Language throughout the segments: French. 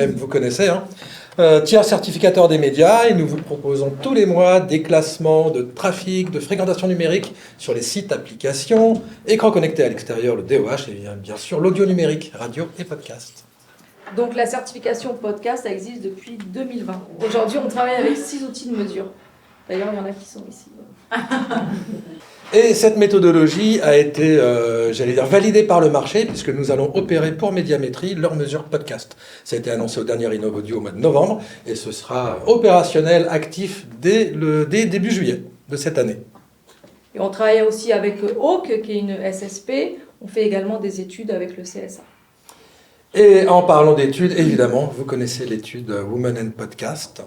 CPM, vous connaissez, hein. Tiers certificateur des médias, et nous vous proposons tous les mois des classements de trafic, de fréquentation numérique sur les sites, applications, écran connecté à l'extérieur, le DOH, et bien sûr l'audio numérique, radio et podcast. Donc la certification podcast, elle existe depuis 2020. Aujourd'hui, on travaille avec 6 outils de mesure. D'ailleurs, il y en a qui sont ici. Et cette méthodologie a été, validée par le marché, puisque nous allons opérer pour Médiamétrie leur mesure podcast. Ça a été annoncé au dernier InnovAudio au mois de novembre, et ce sera opérationnel, actif dès début juillet de cette année. Et on travaille aussi avec Hawk, qui est une SSP. On fait également des études avec le CSA. Et en parlant d'études, évidemment, vous connaissez l'étude Women and Podcast.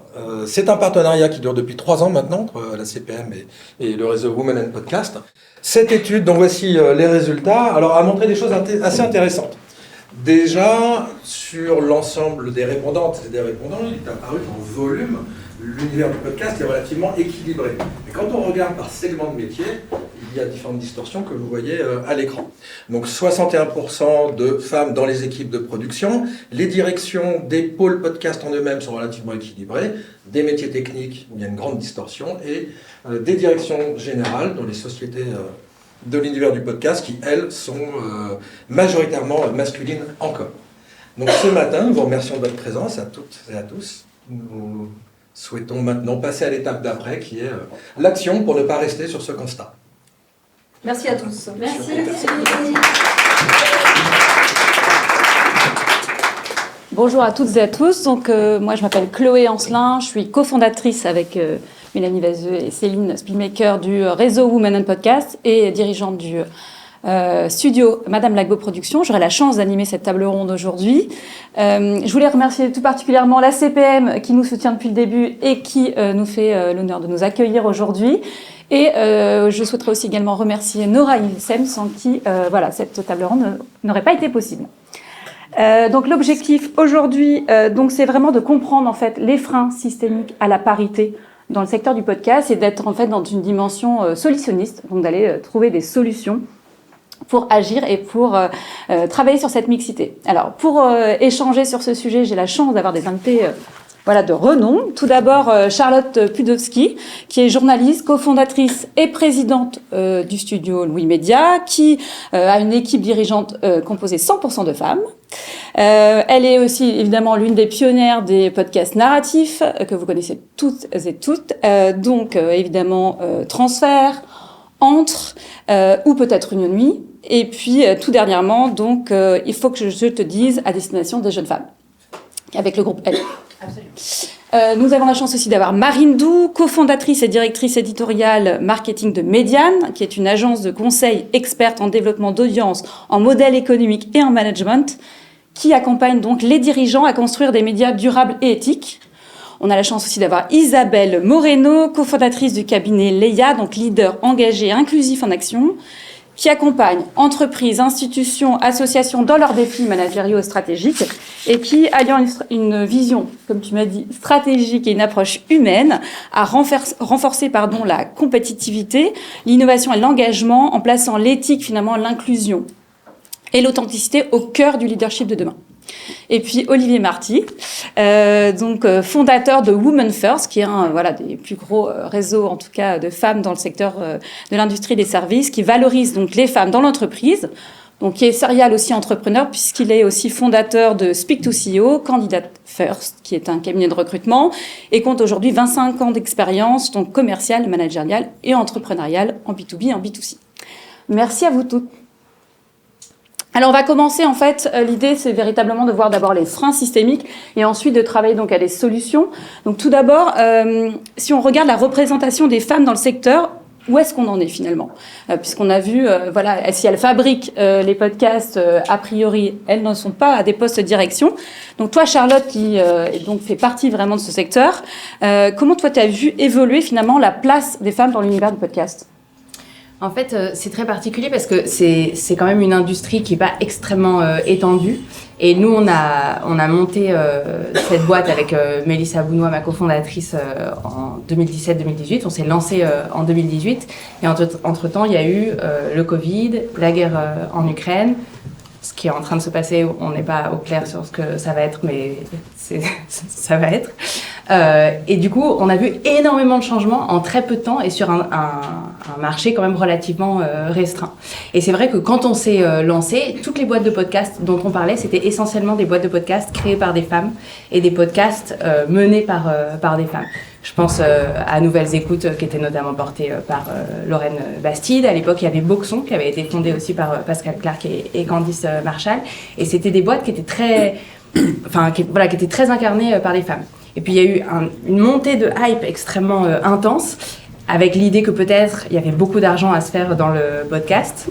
C'est un partenariat qui dure depuis 3 ans maintenant entre la CPM et le réseau Women and Podcast. Cette étude, dont voici les résultats, alors a montré des choses assez intéressantes. Déjà, sur l'ensemble des répondantes et des répondants, il est apparu qu'en volume, l'univers du podcast est relativement équilibré. Et quand on regarde par segment de métier, il y a différentes distorsions que vous voyez à l'écran. Donc 61% de femmes dans les équipes de production, les directions des pôles podcast en eux-mêmes sont relativement équilibrées, des métiers techniques où il y a une grande distorsion, et des directions générales dans les sociétés de l'univers du podcast qui, elles, sont majoritairement masculines encore. Donc ce matin, nous vous remercions de votre présence à toutes et à tous. Nous souhaitons maintenant passer à l'étape d'après, qui est l'action pour ne pas rester sur ce constat. Merci à tous. Merci. Bonjour à toutes et à tous. Donc, moi, je m'appelle Chloé Ancelin. Je suis cofondatrice avec Mélanie Vazeux et Céline Spielmaker du réseau Women and Podcast et dirigeante du studio Madame Lagbo Productions. J'aurai la chance d'animer cette table ronde aujourd'hui. Je voulais remercier tout particulièrement la CPM qui nous soutient depuis le début et qui nous fait l'honneur de nous accueillir aujourd'hui. Et je souhaiterais aussi également remercier Nora Ilsem, sans qui cette table ronde n'aurait pas été possible. Donc l'objectif aujourd'hui, c'est vraiment de comprendre en fait les freins systémiques à la parité dans le secteur du podcast et d'être en fait dans une dimension solutionniste, donc d'aller trouver des solutions pour agir et pour travailler sur cette mixité. Alors pour échanger sur ce sujet, j'ai la chance d'avoir des invités de renom. Tout d'abord, Charlotte Pudowski, qui est journaliste, cofondatrice et présidente du studio Louis Média, qui a une équipe dirigeante composée 100% de femmes. Elle est aussi évidemment l'une des pionnières des podcasts narratifs que vous connaissez toutes et toutes. Évidemment, Transfert, Entre ou peut-être Une nuit. Et puis, tout dernièrement, il faut que je te dise à destination des jeunes femmes, avec le groupe L. Absolument. Nous avons la chance aussi d'avoir Marine Doux, cofondatrice et directrice éditoriale marketing de Médiane, qui est une agence de conseil experte en développement d'audience, en modèle économique et en management, qui accompagne donc les dirigeants à construire des médias durables et éthiques. On a la chance aussi d'avoir Isabelle Moreno, cofondatrice du cabinet Leia, donc leader engagé et inclusif en action, qui accompagne entreprises, institutions, associations dans leurs défis managériaux et stratégiques et qui, alliant une vision, comme tu m'as dit, stratégique et une approche humaine, a renforcé la compétitivité, l'innovation et l'engagement en plaçant l'éthique, finalement, l'inclusion et l'authenticité au cœur du leadership de demain. Et puis Olivier Marty, fondateur de Women First, qui est un des plus gros réseaux, en tout cas, de femmes dans le secteur de l'industrie des services, qui valorise donc les femmes dans l'entreprise, donc qui est serial aussi entrepreneur, puisqu'il est aussi fondateur de Speak to CEO, Candidate First, qui est un cabinet de recrutement, et compte aujourd'hui 25 ans d'expérience, donc commerciale, managériale et entrepreneuriale en B2B et en B2C. Merci à vous toutes. Alors on va commencer en fait, l'idée c'est véritablement de voir d'abord les freins systémiques et ensuite de travailler donc à des solutions. Donc tout d'abord, si on regarde la représentation des femmes dans le secteur, où est-ce qu'on en est finalement puisqu'on a vu, si elles fabriquent les podcasts, a priori, elles ne sont pas à des postes de direction. Donc toi Charlotte, qui fait partie vraiment de ce secteur, comment toi tu as vu évoluer finalement la place des femmes dans l'univers du podcast ? En fait, c'est très particulier parce que c'est quand même une industrie qui n'est pas extrêmement étendue. Et nous, on a monté cette boîte avec Mélissa Bounois, ma cofondatrice, en 2017-2018. On s'est lancé en 2018. Et entre-temps, il y a eu le Covid, la guerre en Ukraine, ce qui est en train de se passer. On n'est pas au clair sur ce que ça va être, mais ça va être. Et du coup, on a vu énormément de changements en très peu de temps et sur un marché quand même relativement restreint. Et c'est vrai que quand on s'est lancé, toutes les boîtes de podcasts dont on parlait, c'était essentiellement des boîtes de podcasts créées par des femmes et des podcasts menés par des femmes. Je pense à Nouvelles Écoutes, qui était notamment portée par Lorraine Bastide. À l'époque, il y avait Boxon, qui avait été fondé aussi par Pascal Clark et Candice Marshall. Et c'était des boîtes qui étaient très, qui étaient très incarnées par des femmes. Et puis, il y a eu une montée de hype extrêmement intense, avec l'idée que peut-être il y avait beaucoup d'argent à se faire dans le podcast.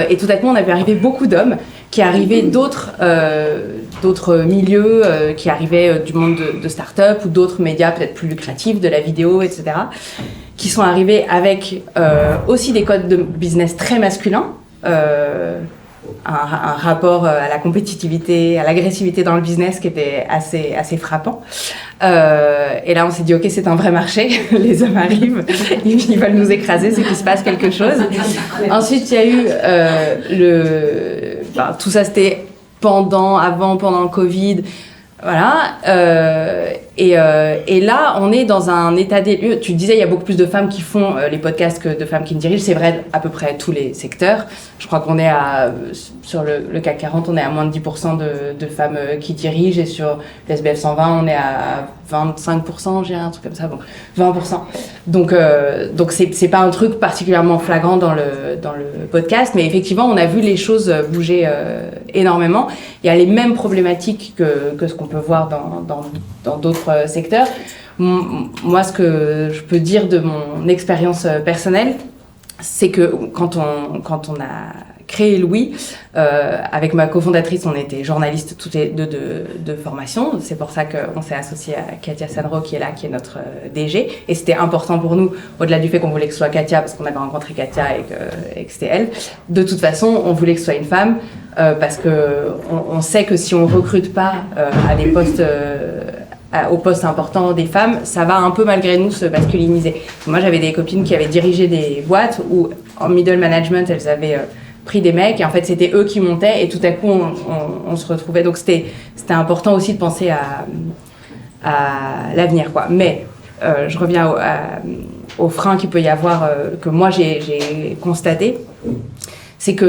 Et tout à coup, on avait arrivé beaucoup d'hommes qui arrivaient d'autres milieux, qui arrivaient du monde de start-up ou d'autres médias peut-être plus lucratifs, de la vidéo, etc., qui sont arrivés avec aussi des codes de business très masculins, un rapport à la compétitivité, à l'agressivité dans le business qui était assez frappant. Et là, on s'est dit, OK, c'est un vrai marché. Les hommes arrivent, ils veulent nous écraser, c'est qu'il se passe quelque chose. Ensuite, il y a eu tout ça, c'était pendant le Covid. Voilà. Et là, on est dans un état des lieux. Tu disais, il y a beaucoup plus de femmes qui font les podcasts que de femmes qui ne dirigent. C'est vrai à peu près tous les secteurs. Je crois qu'on est sur le CAC 40, on est à moins de 10% de femmes qui dirigent. Et sur l'SBF 120, on est à 25%, j'ai un truc comme ça, bon, 20%. Donc c'est pas un truc particulièrement flagrant dans le podcast, mais effectivement, on a vu les choses bouger énormément. Il y a les mêmes problématiques que ce qu'on peut voir dans d'autres secteurs. Moi, ce que je peux dire de mon expérience personnelle, c'est que quand on a créé Louis, avec ma cofondatrice, on était journalistes toutes les deux de formation. C'est pour ça qu'on s'est associé à Katia Sanro, qui est là, qui est notre DG. Et c'était important pour nous, au-delà du fait qu'on voulait que ce soit Katia, parce qu'on avait rencontré Katia et que c'était elle. De toute façon, on voulait que ce soit une femme, parce que on sait que si on recrute pas à des postes aux postes importants des femmes, ça va un peu malgré nous se masculiniser. Moi, j'avais des copines qui avaient dirigé des boîtes où en middle management, elles avaient pris des mecs et en fait, c'était eux qui montaient et tout à coup, on se retrouvait. Donc, c'était important aussi de penser à l'avenir, quoi. Mais je reviens au frein qu'il peut y avoir, que moi, j'ai constaté. C'est que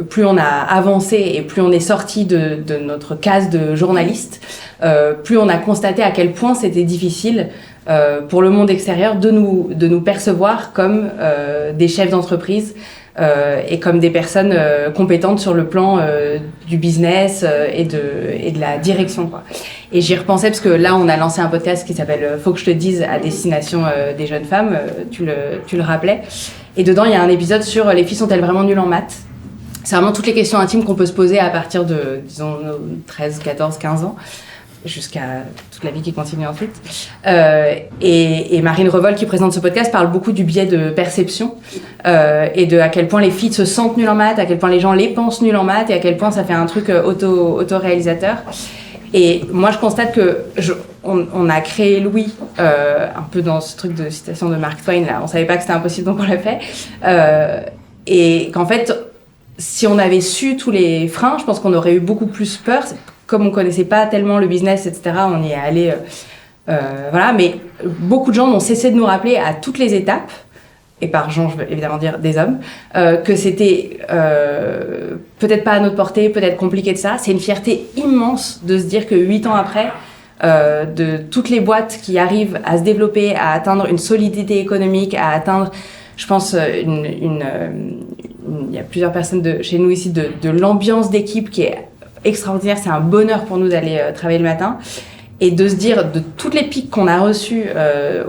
plus on a avancé et plus on est sorti de notre case de journaliste, plus on a constaté à quel point c'était difficile pour le monde extérieur de nous percevoir comme des chefs d'entreprise et comme des personnes compétentes sur le plan du business et de la direction, quoi. Et j'y repensais parce que là, on a lancé un podcast qui s'appelle « Faut que je te dise » à destination des jeunes femmes, tu le rappelais. Et dedans, il y a un épisode sur les filles sont-elles vraiment nulles en maths ? C'est vraiment toutes les questions intimes qu'on peut se poser à partir de, disons, 13, 14, 15 ans, jusqu'à toute la vie qui continue ensuite. Et Marine Revol, qui présente ce podcast, parle beaucoup du biais de perception et de à quel point les filles se sentent nulles en maths, à quel point les gens les pensent nulles en maths et à quel point ça fait un truc auto-réalisateur. Et moi, je constate que on a créé Louis un peu dans ce truc de citation de Mark Twain, là. On savait pas que c'était impossible, donc on l'a fait. Et qu'en fait, si on avait su tous les freins, je pense qu'on aurait eu beaucoup plus peur. Comme on connaissait pas tellement le business, etc., on y est allé. Voilà, mais beaucoup de gens ont cessé de nous rappeler à toutes les étapes, et par gens, je veux évidemment dire des hommes, que c'était peut-être pas à notre portée, peut-être compliqué de ça. C'est une fierté immense de se dire que 8 ans après, de toutes les boîtes qui arrivent à se développer, à atteindre une solidité économique, à atteindre, je pense, il y a plusieurs personnes chez nous ici, de l'ambiance d'équipe qui est extraordinaire. C'est un bonheur pour nous d'aller travailler le matin. Et de se dire, de toutes les piques qu'on a reçues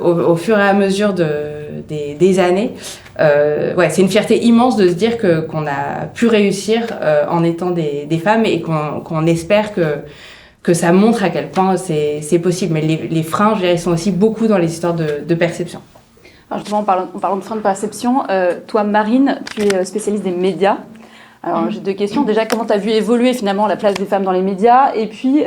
au fur et à mesure des années, c'est une fierté immense de se dire qu'on a pu réussir en étant des femmes et qu'on espère que ça montre à quel point c'est possible. Mais les freins, je dirais, sont aussi beaucoup dans les histoires de perception. Alors justement, en parlant de freins de perception, toi, Marine, tu es spécialiste des médias. Alors, j'ai 2 questions. Déjà, comment tu as vu évoluer finalement la place des femmes dans les médias? Et puis,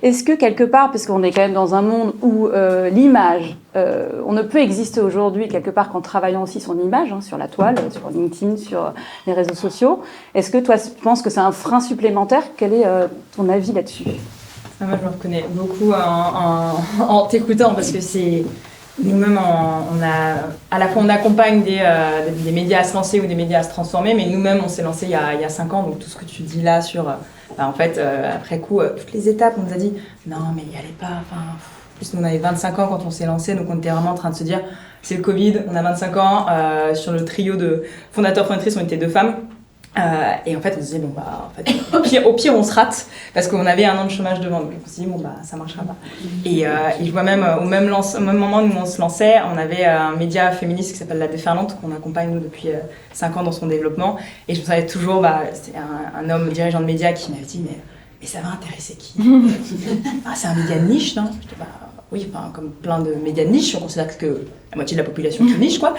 est-ce que quelque part, parce qu'on est quand même dans un monde où l'image, on ne peut exister aujourd'hui quelque part qu'en travaillant aussi son image, sur la toile, sur LinkedIn, sur les réseaux sociaux, est-ce que toi, tu penses que c'est un frein supplémentaire? Quel est ton avis là-dessus? Moi, je me reconnais beaucoup en t'écoutant parce que c'est... Nous-mêmes, à la fois on accompagne des médias à se lancer ou des médias à se transformer, mais nous-mêmes on s'est lancé il y a 5 ans, donc tout ce que tu dis là sur, en fait, après coup, toutes les étapes, on nous a dit non mais y allez pas, enfin, en plus nous on avait 25 ans quand on s'est lancé, donc on était vraiment en train de se dire c'est le Covid, on a 25 ans, sur le trio de fondateurs fondatrices on était 2 femmes. Et en fait, on se disait, bon, bah, en fait, au pire, on se rate, parce qu'on avait 1 an de chômage devant nous. On s'est dit, bon, bah, ça marchera pas. Et je vois même, au même moment où on se lançait, on avait un média féministe qui s'appelle La Déferlante, qu'on accompagne, nous, depuis 5 ans dans son développement. Et je me savais toujours, bah, c'était un homme dirigeant de médias qui m'avait dit, mais ça va intéresser qui? C'est un média de niche, non? Je dis, bah, oui, enfin, comme plein de médias de niche, on considère que la moitié de la population est niche, quoi.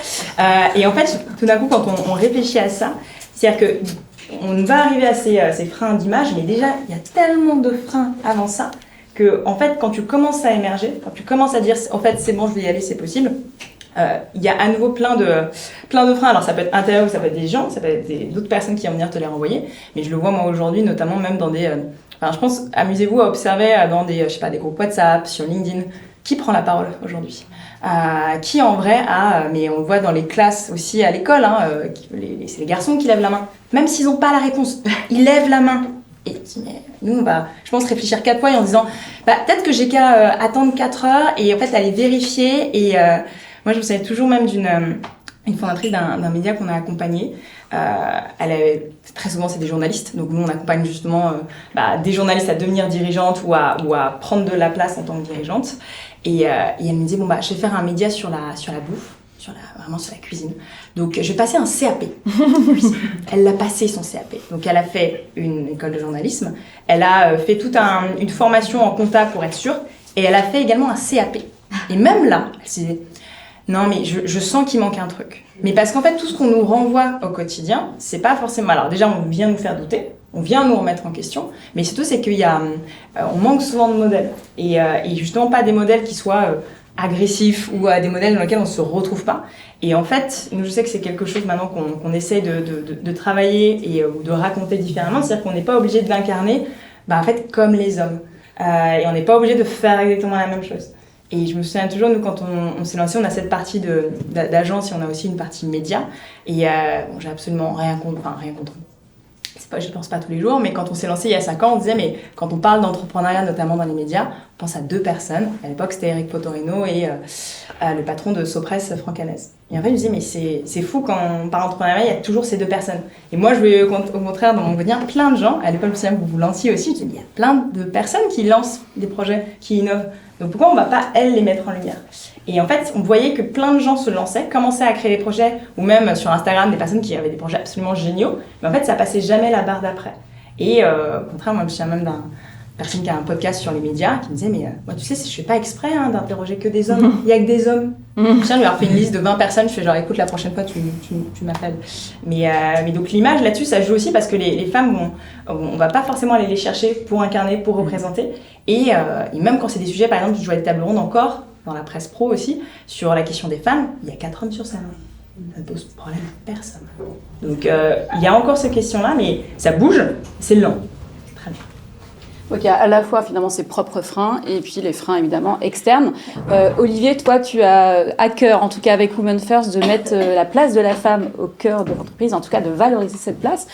Et en fait, tout d'un coup, quand on réfléchit à ça, c'est-à-dire qu'on va arriver à ces freins d'image, mais déjà, il y a tellement de freins avant ça que, en fait, quand tu commences à émerger, quand tu commences à dire, en fait, c'est bon, je vais y aller, c'est possible, il y a à nouveau plein de freins. Alors, ça peut être intérieur, ça peut être des gens, ça peut être d'autres personnes qui vont venir te les renvoyer, mais je le vois, moi, aujourd'hui, notamment même dans des... Enfin, je pense, amusez-vous à observer dans des, je sais pas, des groupes WhatsApp, sur LinkedIn, qui prend la parole aujourd'hui, qui en vrai mais on le voit dans les classes aussi à l'école, c'est les garçons qui lèvent la main, même s'ils n'ont pas la réponse, ils lèvent la main. Et mais nous on va, je pense, réfléchir 4 fois en disant, peut-être que j'ai qu'à attendre 4 heures et en fait aller vérifier. Et moi je me souviens toujours même une fondatrice d'un média qu'on a accompagné. Très souvent c'est des journalistes, donc nous on accompagne justement des journalistes à devenir dirigeantes ou à prendre de la place en tant que dirigeante. Et elle me disait, bon je vais faire un média sur la bouffe, vraiment sur la cuisine. Donc je vais passer un CAP. Elle l'a passé son CAP. Donc elle a fait une école de journalisme, elle a fait toute une formation en compta pour être sûre, et elle a fait également un CAP. Et même là, elle se disait, non mais je sens qu'il manque un truc. Mais parce qu'en fait tout ce qu'on nous renvoie au quotidien, c'est pas forcément... Alors déjà on vient nous faire douter, on vient nous remettre en question, mais surtout c'est qu'il y a... on manque souvent de modèles. Et justement pas des modèles qui soient agressifs ou des modèles dans lesquels on ne se retrouve pas. Et en fait, nous je sais que c'est quelque chose maintenant qu'on essaye de travailler ou de raconter différemment, c'est-à-dire qu'on n'est pas obligé de l'incarner en fait comme les hommes. Et on n'est pas obligé de faire exactement la même chose. Et je me souviens toujours, nous, quand on s'est lancé, on a cette partie d'agence et on a aussi une partie média. Et j'ai absolument rien contre. Je pense pas tous les jours, mais quand on s'est lancé il y a 5 ans, on disait, mais quand on parle d'entrepreneuriat, notamment dans les médias, on pense à 2 personnes. À l'époque, c'était Eric Potorino et le patron de Sopress, Franck Hanez. Et en fait, je me disais, mais c'est fou, quand on parle d'entrepreneuriat, il y a toujours ces 2 personnes. Et moi, je voulais au contraire, dans mon quotidien, plein de gens, à l'époque, vous vous lanciez aussi, je me dis, il y a plein de personnes qui lancent des projets, qui innovent. Donc pourquoi on ne va pas, elles, les mettre en lumière? Et en fait, on voyait que plein de gens se lançaient, commençaient à créer des projets, ou même sur Instagram, des personnes qui avaient des projets absolument géniaux, mais en fait, ça passait jamais la barre d'après. Et au contraire, moi, je me souviens même d'une personne qui a un podcast sur les médias, qui me disait, mais moi, tu sais, je fais pas exprès d'interroger que des hommes, il y a que des hommes. Je tiens, lui avoir fait une liste de 20 personnes, je fais genre, écoute, la prochaine fois, tu m'appelles. Mais donc l'image, là-dessus, ça joue aussi, parce que les femmes, on va pas forcément aller les chercher pour incarner, pour représenter. Et même quand c'est des sujets, par exemple, je vois des tables rondes encore, dans la presse pro aussi, sur la question des femmes, il y a 4 hommes sur ça. Ça ne pose problème à personne. Donc il y a encore ces questions-là, mais ça bouge, c'est lent. Très bien. Donc il y a à la fois finalement ses propres freins et puis les freins évidemment externes. Olivier, toi tu as à cœur, en tout cas avec Women First, de mettre la place de la femme au cœur de l'entreprise, en tout cas de valoriser cette place.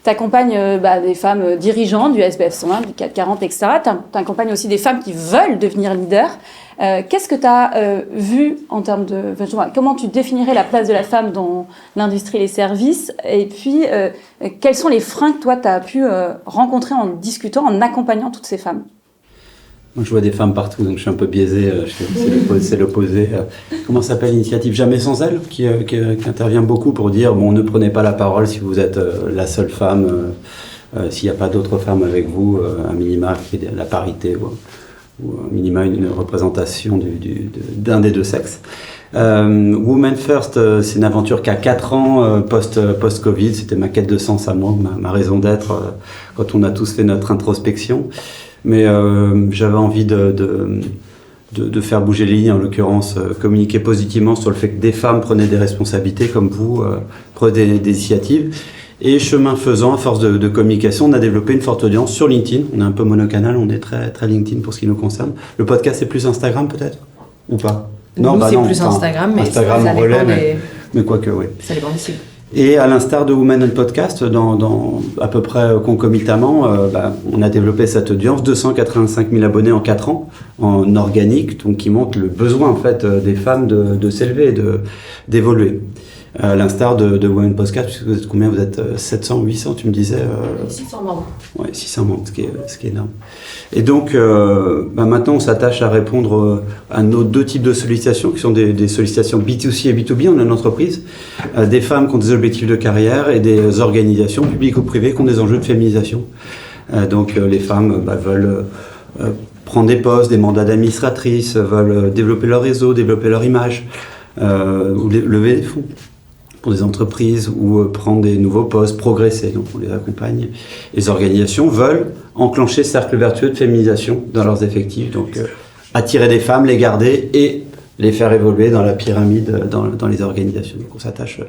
Tu accompagnes des femmes dirigeantes du SBF 120, du 440, etc. Tu accompagnes aussi des femmes qui veulent devenir leaders. Qu'est-ce que tu as vu en termes de... Comment tu définirais la place de la femme dans l'industrie et les services? Et puis, quels sont les freins que toi, tu as pu rencontrer en discutant, en accompagnant toutes ces femmes? Moi, je vois des femmes partout, donc je suis un peu biaisé. C'est l'opposé. Comment s'appelle l'initiative Jamais sans elle, qui intervient beaucoup pour dire, bon, ne prenez pas la parole si vous êtes la seule femme, s'il n'y a pas d'autres femmes avec vous, un minima qui est la parité ou un minima une représentation d'un des 2 sexes. Women First, c'est une aventure qui a 4 ans post-Covid. C'était ma quête de sens à moi, ma raison d'être quand on a tous fait notre introspection. Mais j'avais envie de faire bouger les lignes, en l'occurrence communiquer positivement sur le fait que des femmes prenaient des responsabilités comme vous, prenaient des initiatives. Et chemin faisant, à force de communication, on a développé une forte audience sur LinkedIn. On est un peu monocanal, on est très, très LinkedIn pour ce qui nous concerne. Le podcast, c'est plus Instagram peut-être ? Ou pas ? Nous, c'est plus Instagram, mais Instagram ça relais, dépend mais quoique, oui. Ça dépend des cibles. Et à l'instar de Women and Podcast, dans à peu près concomitamment, on a développé cette audience, 285 000 abonnés en 4 ans, en organique, donc qui montre le besoin en fait des femmes de s'élever et d'évoluer. À l'instar de Women and Podcast, puisque vous êtes combien ? Vous êtes 700, 800, tu me disais 600 membres. Ouais, 600 membres, ce qui est énorme. Et donc, maintenant, on s'attache à répondre à nos 2 types de sollicitations, qui sont des sollicitations B2C et B2B. On a une entreprise, des femmes qui ont des objectifs de carrière et des organisations publiques ou privées qui ont des enjeux de féminisation. Donc, les femmes veulent prendre des postes, des mandats d'administratrices, veulent développer leur réseau, développer leur image, ou lever des fonds pour des entreprises ou prendre des nouveaux postes, progresser, donc on les accompagne. Les organisations veulent enclencher ce cercle vertueux de féminisation dans leurs effectifs, donc attirer des femmes, les garder et les faire évoluer dans la pyramide dans les organisations. Donc on s'attache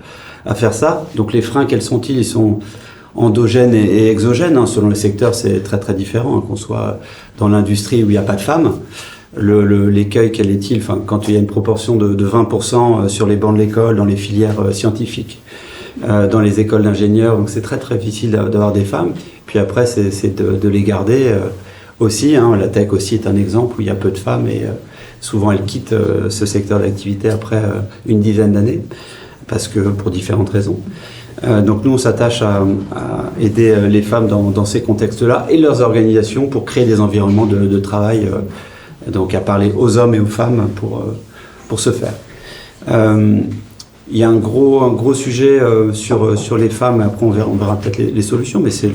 à faire ça. Donc les freins, quels sont-ils ? Ils sont endogènes et exogènes, hein. Selon les secteurs, c'est très très différent, hein. Qu'on soit dans l'industrie où il n'y a pas de femmes, l'écueil, quel est-il ? Enfin, quand il y a une proportion de 20% sur les bancs de l'école, dans les filières scientifiques, dans les écoles d'ingénieurs, donc c'est très très difficile d'avoir des femmes. Puis après, c'est de les garder aussi, hein. La tech aussi est un exemple où il y a peu de femmes et souvent elles quittent ce secteur d'activité après une dizaine d'années, parce que pour différentes raisons. Donc nous, on s'attache à aider les femmes dans ces contextes-là et leurs organisations pour créer des environnements de travail, donc à parler aux hommes et aux femmes pour ce faire. Il y a un gros sujet sur les femmes, après on verra peut-être les solutions, mais c'est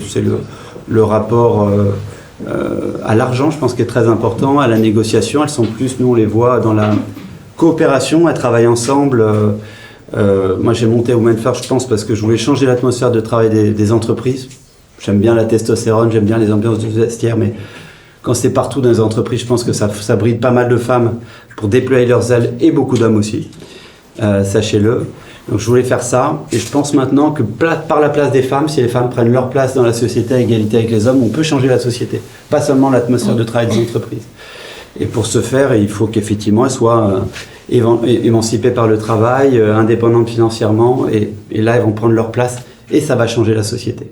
le rapport à l'argent, je pense, qui est très important, à la négociation. Elles sont plus, nous on les voit dans la coopération, elles travaillent ensemble. Moi j'ai monté Women First, je pense, parce que je voulais changer l'atmosphère de travail des entreprises. J'aime bien la testostérone, j'aime bien les ambiances du vestiaire, mais quand c'est partout dans les entreprises, je pense que ça bride pas mal de femmes pour déployer leurs ailes, et beaucoup d'hommes aussi, sachez-le. Donc je voulais faire ça, et je pense maintenant que par la place des femmes, si les femmes prennent leur place dans la société à égalité avec les hommes, on peut changer la société, pas seulement l'atmosphère de travail des entreprises. Et pour ce faire, il faut qu'effectivement elles soient émancipées par le travail, indépendantes financièrement, et là elles vont prendre leur place, et ça va changer la société.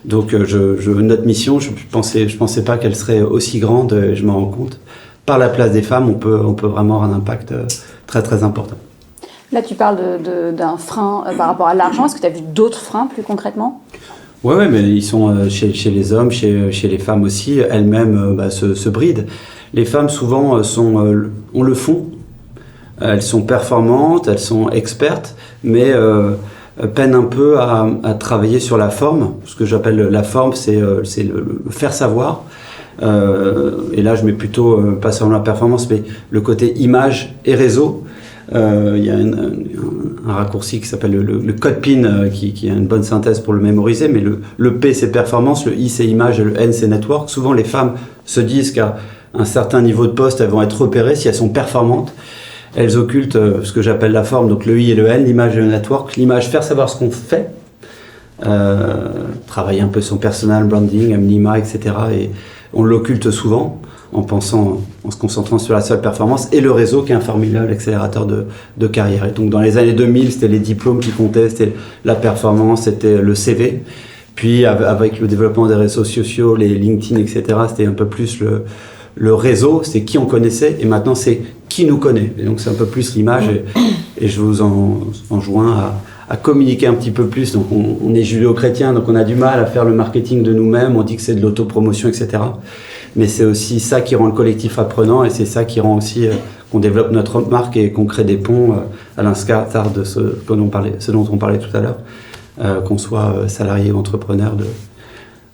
Donc notre mission, je pensais pas qu'elle serait aussi grande, je m'en rends compte. Par la place des femmes, on peut vraiment avoir un impact très très important. Là, tu parles d'un frein par rapport à l'argent. Est-ce que tu as vu d'autres freins plus concrètement ? Oui, mais ils sont chez les hommes, chez les femmes aussi, elles-mêmes se brident. Les femmes souvent ont le fond, elles sont performantes, elles sont expertes, mais peinent un peu à travailler sur la forme. Ce que j'appelle la forme, c'est le faire savoir. Et là, je mets plutôt, pas seulement la performance, mais le côté image et réseau. Il y a un raccourci qui s'appelle le code PIN qui a une bonne synthèse pour le mémoriser, mais le P c'est performance, le I c'est image et le N c'est network. Souvent les femmes se disent qu'à un certain niveau de poste elles vont être repérées si elles sont performantes. Elles occultent ce que j'appelle la forme, donc le I et le N, l'image et le network. L'image, faire savoir ce qu'on fait, travailler un peu son personal branding, minima, etc. Et on l'occulte souvent en se concentrant sur la seule performance, et le réseau qui est un formidable accélérateur de carrière. Et donc dans les années 2000, c'était les diplômes qui comptaient, c'était la performance, c'était le CV. Puis avec le développement des réseaux sociaux, les LinkedIn, etc., c'était un peu plus le réseau, c'est qui on connaissait, et maintenant c'est qui nous connaît. Et donc c'est un peu plus l'image, et je vous enjoins à communiquer un petit peu plus. Donc on est judéo-chrétien, donc on a du mal à faire le marketing de nous-mêmes, on dit que c'est de l'autopromotion, etc. Mais c'est aussi ça qui rend le collectif apprenant, et c'est ça qui rend aussi qu'on développe notre marque et qu'on crée des ponts à l'instar de ce dont on parlait tout à l'heure, qu'on soit salarié ou entrepreneur,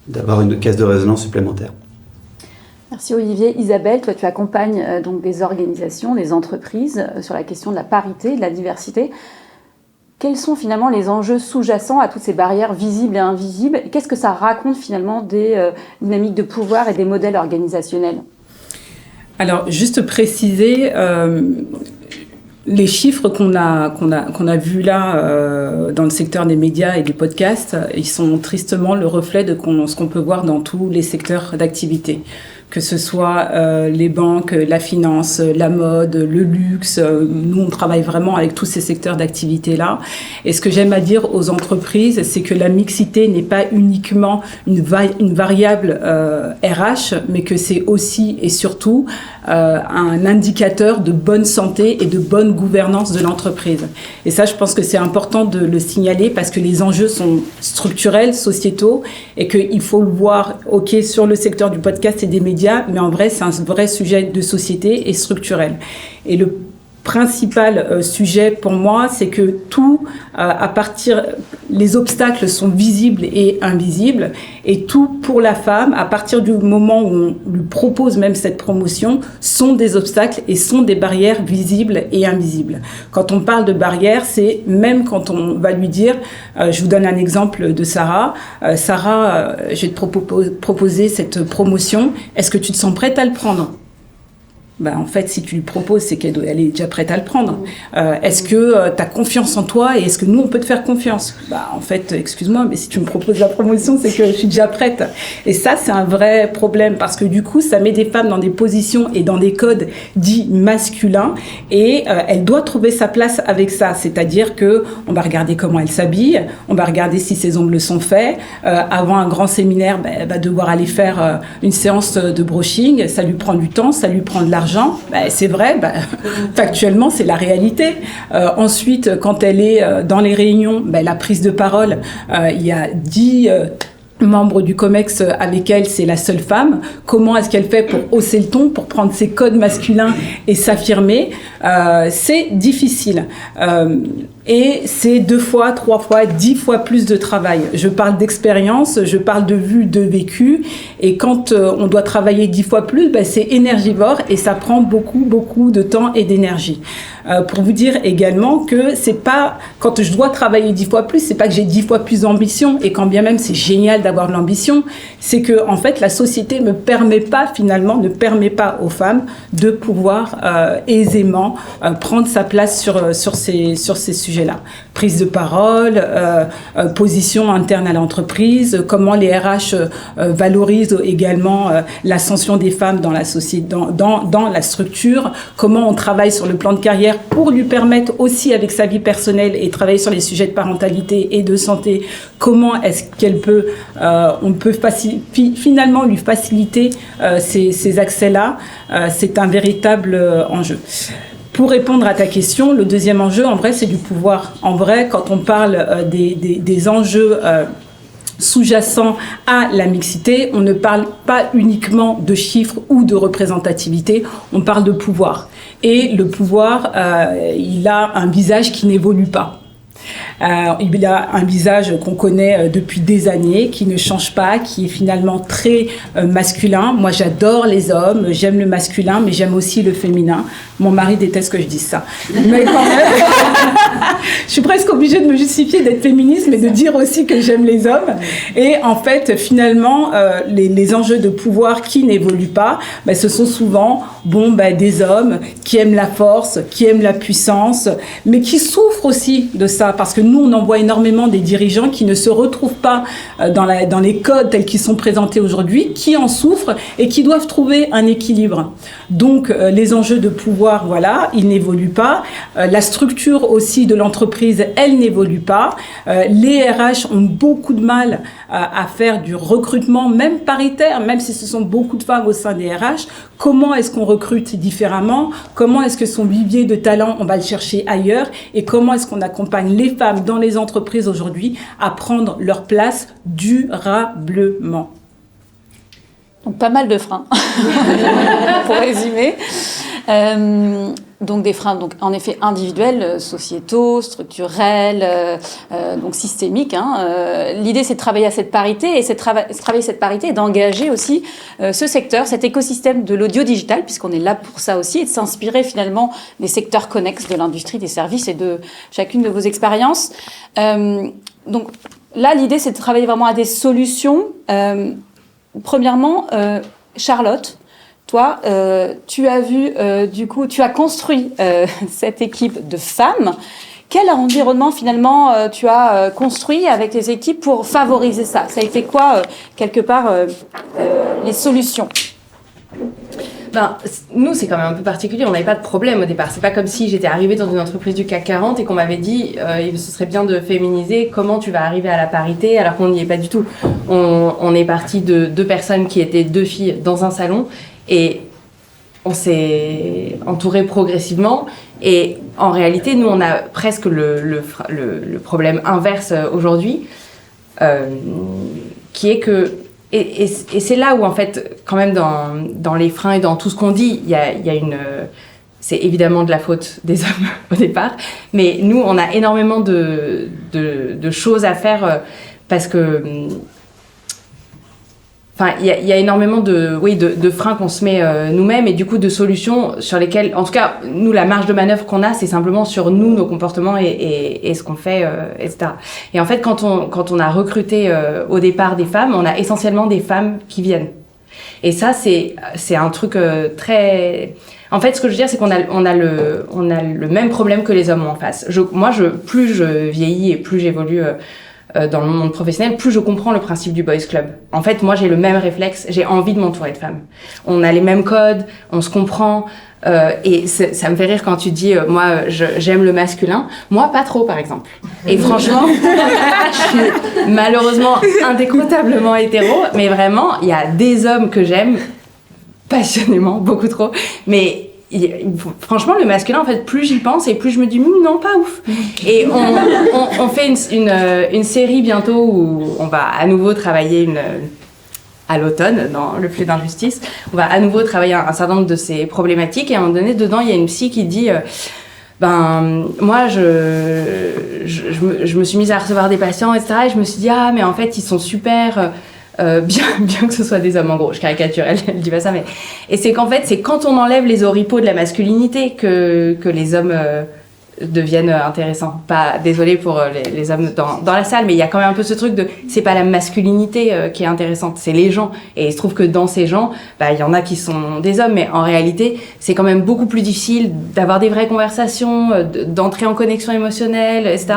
d'avoir une caisse de résonance supplémentaire. Merci Olivier. Isabelle, toi tu accompagnes donc des organisations, des entreprises sur la question de la parité, de la diversité. Quels sont finalement les enjeux sous-jacents à toutes ces barrières visibles et invisibles? Qu'est-ce que ça raconte finalement des dynamiques de pouvoir et des modèles organisationnels? Alors, juste préciser, les chiffres qu'on a vus là dans le secteur des médias et du podcast, ils sont tristement le reflet de ce qu'on peut voir dans tous les secteurs d'activité. Que ce soit les banques, la finance, la mode, le luxe. Nous, on travaille vraiment avec tous ces secteurs d'activité-là. Et ce que j'aime à dire aux entreprises, c'est que la mixité n'est pas uniquement une variable RH, mais que c'est aussi et surtout un indicateur de bonne santé et de bonne gouvernance de l'entreprise. Et ça, je pense que c'est important de le signaler parce que les enjeux sont structurels, sociétaux, et qu'il faut le voir, OK, sur le secteur du podcast et des médias, mais en vrai, c'est un vrai sujet de société et structurel. Et le principal sujet pour moi, c'est que tout, les obstacles sont visibles et invisibles, et tout pour la femme, à partir du moment où on lui propose même cette promotion, sont des obstacles et sont des barrières visibles et invisibles. Quand on parle de barrières, c'est même quand on va lui dire, je vous donne un exemple de Sarah. Sarah, je vais te proposer cette promotion, est-ce que tu te sens prête à le prendre ? En fait, si tu lui proposes, c'est qu'elle est déjà prête à le prendre. Est-ce que tu as confiance en toi et est-ce que nous, on peut te faire confiance ? En fait, excuse-moi, mais si tu me proposes la promotion, c'est que je suis déjà prête. Et ça, c'est un vrai problème parce que du coup, ça met des femmes dans des positions et dans des codes dits masculins et elle doit trouver sa place avec ça. C'est-à-dire que on va regarder comment elle s'habille, on va regarder si ses ongles sont faits. Avant un grand séminaire, elle va devoir aller faire une séance de brushing. Ça lui prend du temps, ça lui prend de l'argent. C'est vrai, factuellement, c'est la réalité. Ensuite, quand elle est dans les réunions, la prise de parole, il y a 10 membres du COMEX avec elle, c'est la seule femme. Comment est-ce qu'elle fait pour hausser le ton, pour prendre ses codes masculins et s'affirmer ? C'est difficile. Et c'est 2 fois, 3 fois, 10 fois plus de travail. Je parle d'expérience, je parle de vue, de vécu. Et quand on doit travailler 10 fois plus, c'est énergivore et ça prend beaucoup, beaucoup de temps et d'énergie. Pour vous dire également que c'est pas, quand je dois travailler 10 fois plus, c'est pas que j'ai 10 fois plus d'ambition et quand bien même c'est génial d'avoir de l'ambition, c'est que, en fait, la société ne permet pas aux femmes de pouvoir aisément prendre sa place sur ces sujets-là. Prise de parole, position interne à l'entreprise, comment les RH valorisent également l'ascension des femmes dans la société, dans la structure, comment on travaille sur le plan de carrière pour lui permettre aussi avec sa vie personnelle et travailler sur les sujets de parentalité et de santé, comment est-ce qu'elle peut, on peut finalement lui faciliter ces accès-là. C'est un véritable enjeu. Pour répondre à ta question, le deuxième enjeu, en vrai, c'est du pouvoir. En vrai, quand on parle des enjeux sous-jacents à la mixité, on ne parle pas uniquement de chiffres ou de représentativité, on parle de pouvoir. Et le pouvoir, il a un visage qui n'évolue pas. Il a un visage qu'on connaît depuis des années, qui ne change pas, qui est finalement très masculin. Moi, j'adore les hommes, j'aime le masculin, mais j'aime aussi le féminin. Mon mari déteste que je dise ça. Mais quand même, je suis presque obligée de me justifier d'être féministe, mais de dire aussi que j'aime les hommes. Et en fait, finalement, les enjeux de pouvoir qui n'évoluent pas, ce sont souvent des hommes qui aiment la force, qui aiment la puissance, mais qui souffrent aussi de ça. Parce que nous, on en voit énormément des dirigeants qui ne se retrouvent pas dans les codes tels qu'ils sont présentés aujourd'hui, qui en souffrent et qui doivent trouver un équilibre. Donc, les enjeux de pouvoir, voilà, ils n'évoluent pas. La structure aussi de l'entreprise, elle n'évolue pas. Les RH ont beaucoup de mal à faire du recrutement, même paritaire, même si ce sont beaucoup de femmes au sein des RH. Comment est-ce qu'on recrute différemment? Comment est-ce que son vivier de talent, on va le chercher ailleurs? Et comment est-ce qu'on accompagne les femmes dans les entreprises aujourd'hui à prendre leur place durablement? Donc pas mal de freins, pour résumer. Donc des freins, donc en effet individuels, sociétaux, structurels, donc systémiques. L'idée, c'est de travailler à cette parité, et c'est de travailler cette parité et d'engager aussi ce secteur, cet écosystème de l'audio digital, puisqu'on est là pour ça aussi, et de s'inspirer finalement des secteurs connexes de l'industrie des services et de chacune de vos expériences. Donc là, l'idée, c'est de travailler vraiment à des solutions. Premièrement, Charlotte, toi, tu as vu, tu as construit cette équipe de femmes. Quel environnement, finalement, tu as construit avec les équipes pour favoriser ça? Ça a été quoi, quelque part, les solutions? Nous, c'est quand même un peu particulier. On n'avait pas de problème au départ. C'est pas comme si j'étais arrivée dans une entreprise du CAC 40 et qu'on m'avait dit ce serait bien de féminiser. Comment tu vas arriver à la parité alors qu'on n'y est pas du tout. On est parti de 2 personnes qui étaient 2 filles dans un salon et on s'est entouré progressivement. Et en réalité, nous, on a presque le problème inverse aujourd'hui, qui est que et c'est là où, en fait, quand même, dans les freins et dans tout ce qu'on dit, il y a une... c'est évidemment de la faute des hommes au départ, mais nous, on a énormément de choses à faire parce que... Enfin, il y a énormément de freins qu'on se met nous-mêmes et du coup de solutions sur lesquelles, en tout cas, nous, la marge de manœuvre qu'on a, c'est simplement sur nous, nos comportements et ce qu'on fait, etc. Et en fait, quand on a recruté au départ des femmes, on a essentiellement des femmes qui viennent. Et ça, c'est un truc très... En fait, ce que je veux dire, c'est qu'on a le même problème que les hommes ont en face. Plus je vieillis et plus j'évolue dans le monde professionnel, plus je comprends le principe du boys club. En fait, moi, j'ai le même réflexe, j'ai envie de m'entourer de femmes. On a les mêmes codes, on se comprend, et ça me fait rire quand tu dis, moi, j'aime le masculin. Moi, pas trop, par exemple. Et franchement, je suis malheureusement indécrotablement hétéro, mais vraiment, il y a des hommes que j'aime passionnément, beaucoup trop, mais franchement, le masculin, en fait, plus j'y pense et plus je me dis non, pas ouf. Et on fait une série bientôt où on va à nouveau travailler à l'automne dans Le Flux d'injustice. On va à nouveau travailler un certain nombre de ces problématiques et à un moment donné, dedans, il y a une psy qui dit moi, je me suis mise à recevoir des patients, etc. Et je me suis dit, mais en fait, ils sont super... bien que ce soit des hommes, en gros, je caricature, elle dit pas ça, mais... Et c'est qu'en fait, c'est quand on enlève les oripeaux de la masculinité que les hommes deviennent intéressants. Pas, désolée pour les hommes dans la salle, mais il y a quand même un peu ce truc de... C'est pas la masculinité qui est intéressante, c'est les gens. Et il se trouve que dans ces gens, il y en a qui sont des hommes, mais en réalité, c'est quand même beaucoup plus difficile d'avoir des vraies conversations, d'entrer en connexion émotionnelle, etc.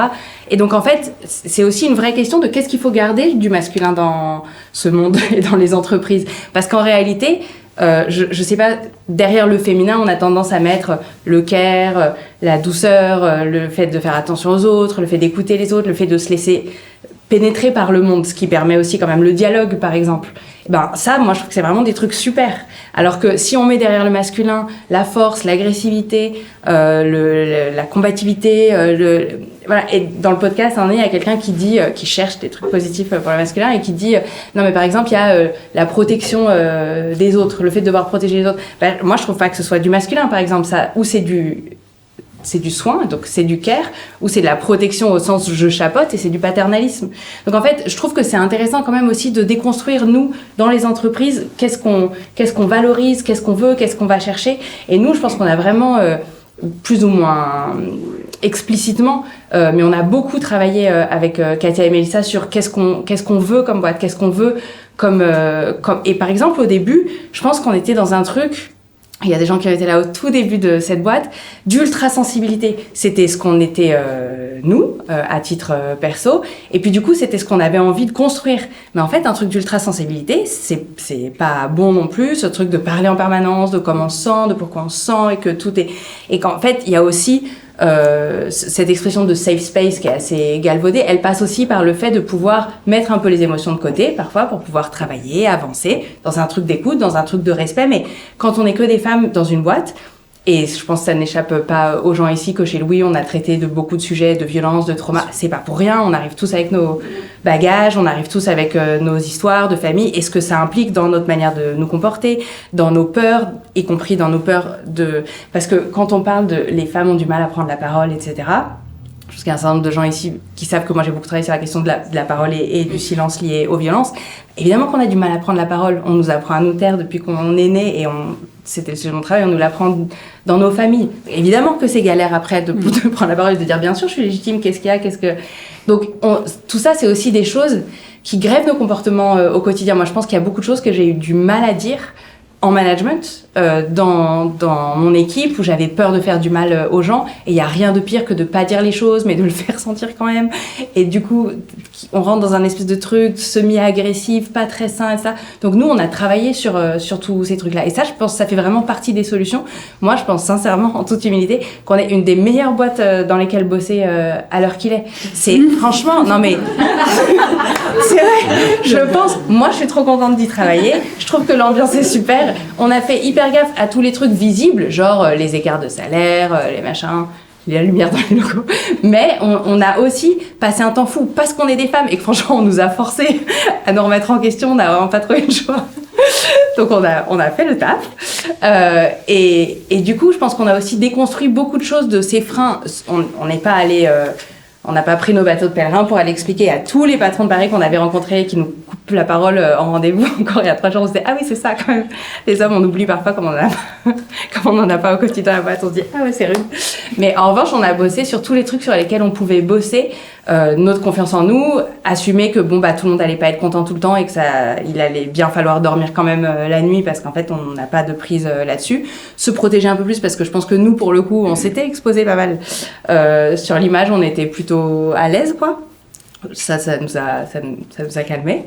Et donc, en fait, c'est aussi une vraie question de qu'est-ce qu'il faut garder du masculin dans ce monde et dans les entreprises. Parce qu'en réalité, je sais pas, derrière le féminin, on a tendance à mettre le care, la douceur, le fait de faire attention aux autres, le fait d'écouter les autres, le fait de se laisser pénétrer par le monde, ce qui permet aussi quand même le dialogue, par exemple. Ça, moi, je trouve que c'est vraiment des trucs super. Alors que si on met derrière le masculin la force, l'agressivité, la combativité, voilà. Et dans le podcast, il y a quelqu'un qui dit, qui cherche des trucs positifs pour le masculin et qui dit, non mais par exemple, il y a la protection des autres, le fait de devoir protéger les autres. Moi, je trouve pas que ce soit du masculin, par exemple, ça, ou c'est du soin, donc c'est du care, ou c'est de la protection au sens je chapote, et c'est du paternalisme. Donc en fait, je trouve que c'est intéressant quand même aussi de déconstruire, nous, dans les entreprises, qu'est-ce qu'on valorise, qu'est-ce qu'on veut, qu'est-ce qu'on va chercher. Et nous, je pense qu'on a vraiment, plus ou moins explicitement, mais on a beaucoup travaillé avec Katia et Mélissa sur qu'est-ce qu'on veut comme boîte, qu'est-ce qu'on veut comme... Et par exemple, au début, je pense qu'on était dans un truc... Il y a des gens qui ont été là au tout début de cette boîte, d'ultra-sensibilité. C'était ce qu'on était, nous, à titre perso. Et puis du coup, c'était ce qu'on avait envie de construire. Mais en fait, un truc d'ultra-sensibilité, c'est pas bon non plus. Ce truc de parler en permanence, de comment on se sent, de pourquoi on se sent, et que tout est... Et qu'en fait, il y a aussi... cette expression de safe space qui est assez galvaudée, elle passe aussi par le fait de pouvoir mettre un peu les émotions de côté, parfois, pour pouvoir travailler, avancer, dans un truc d'écoute, dans un truc de respect. Mais quand on n'est que des femmes dans une boîte, Et je pense que ça n'échappe pas aux gens ici que chez Louis, on a traité de beaucoup de sujets de violence, de trauma. C'est pas pour rien, on arrive tous avec nos bagages, on arrive tous avec nos histoires de famille et ce que ça implique dans notre manière de nous comporter, dans nos peurs, y compris dans nos peurs de... Parce que quand on parle de les femmes ont du mal à prendre la parole, etc., je pense qu'il y a un certain nombre de gens ici qui savent que moi j'ai beaucoup travaillé sur la question de la parole et du silence lié aux violences. Évidemment qu'on a du mal à prendre la parole. On nous apprend à nous taire depuis qu'on est né et c'était le sujet de mon travail, on nous l'apprend dans nos familles. Évidemment que c'est galère après de prendre la parole et de dire bien sûr je suis légitime, qu'est-ce qu'il y a, Donc tout ça c'est aussi des choses qui grèvent nos comportements au quotidien. Moi je pense qu'il y a beaucoup de choses que j'ai eu du mal à dire en management, dans mon équipe où j'avais peur de faire du mal aux gens et il n'y a rien de pire que de pas dire les choses mais de le faire sentir quand même et du coup on rentre dans un espèce de truc semi-agressif, pas très sain et ça. Donc nous on a travaillé sur tous ces trucs là et ça je pense que ça fait vraiment partie des solutions. Moi je pense sincèrement en toute humilité qu'on est une des meilleures boîtes dans lesquelles bosser à l'heure qu'il est. C'est franchement, non mais c'est vrai, je pense, moi je suis trop contente d'y travailler, je trouve que l'ambiance est super. On a fait hyper gaffe à tous les trucs visibles, genre les écarts de salaire, les machins, la lumière dans les locaux. Mais on a aussi passé un temps fou parce qu'on est des femmes et que franchement on nous a forcés à nous remettre en question, on n'a vraiment pas trouvé le choix. Donc on a fait le taf. Et du coup, je pense qu'on a aussi déconstruit beaucoup de choses de ces freins. On n'est pas allé... on n'a pas pris nos bateaux de pèlerins pour aller expliquer à tous les patrons de Paris qu'on avait rencontrés, qui nous coupent la parole en rendez-vous encore il y a 3 jours. On se dit, ah oui, c'est ça quand même. Les hommes, on oublie parfois comme on n'en a pas au quotidien à la boîte. On se dit, ah ouais, c'est rude. Mais en revanche, on a bossé sur tous les trucs sur lesquels on pouvait bosser. Notre confiance en nous, assumer que tout le monde allait pas être content tout le temps et que il allait bien falloir dormir quand même la nuit parce qu'en fait on n'a pas de prise là-dessus. Se protéger un peu plus parce que je pense que nous pour le coup on s'était exposé pas mal sur l'image, on était plutôt à l'aise quoi. Ça nous a calmé.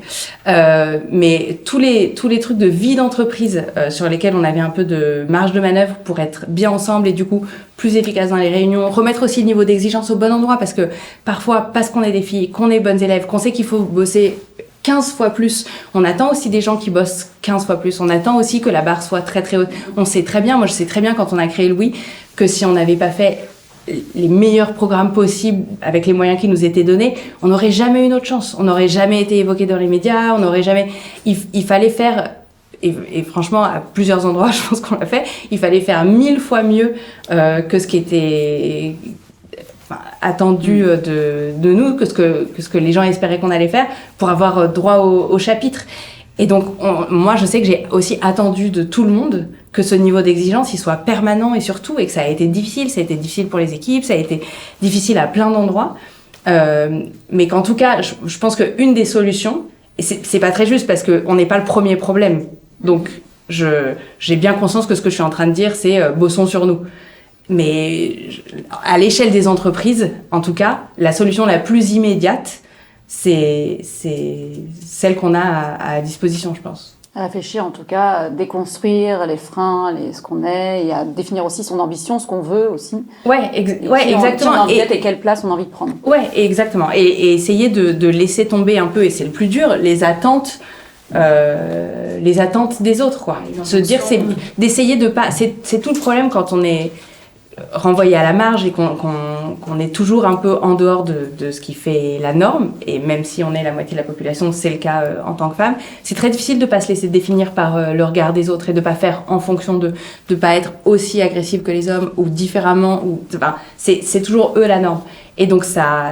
Mais tous les trucs de vie d'entreprise sur lesquels on avait un peu de marge de manœuvre pour être bien ensemble et du coup plus efficace dans les réunions, remettre aussi le niveau d'exigence au bon endroit parce que parfois, parce qu'on est des filles, qu'on est bonnes élèves, qu'on sait qu'il faut bosser 15 fois plus, on attend aussi des gens qui bossent 15 fois plus, on attend aussi que la barre soit très très haute. On sait très bien, moi je sais très bien quand on a créé Louis, que si on n'avait pas fait les meilleurs programmes possibles avec les moyens qui nous étaient donnés, on n'aurait jamais eu notre chance, on n'aurait jamais été évoqué dans les médias, on n'aurait jamais... Il fallait faire, et franchement à plusieurs endroits je pense qu'on l'a fait, il fallait faire 1000 fois mieux que ce qui était attendu de nous, que ce que les gens espéraient qu'on allait faire pour avoir droit au chapitre. Et donc, moi, je sais que j'ai aussi attendu de tout le monde que ce niveau d'exigence, il soit permanent et surtout, et que ça a été difficile. Ça a été difficile pour les équipes, ça a été difficile à plein d'endroits. Mais qu'en tout cas, je pense qu'une des solutions, et c'est pas très juste parce qu'on n'est pas le premier problème. Donc, j'ai bien conscience que ce que je suis en train de dire, c'est bossons sur nous. Mais à l'échelle des entreprises, en tout cas, la solution la plus immédiate, c'est celle qu'on a à disposition, je pense. À réfléchir, en tout cas, à déconstruire les freins, ce qu'on est, et à définir aussi son ambition, ce qu'on veut aussi. Ouais, exactement. Qui on a envie d'être et quelle place on a envie de prendre. Ouais, exactement. Et essayer de laisser tomber un peu, et c'est le plus dur, les attentes des autres, quoi. Se dire, c'est d'essayer de pas... C'est tout le problème quand on est renvoyé à la marge et qu'on est toujours un peu en dehors de ce qui fait la norme, et même si on est la moitié de la population, c'est le cas en tant que femme, c'est très difficile de pas se laisser définir par le regard des autres et de pas faire en fonction de pas être aussi agressive que les hommes ou différemment, c'est toujours eux la norme. Et donc ça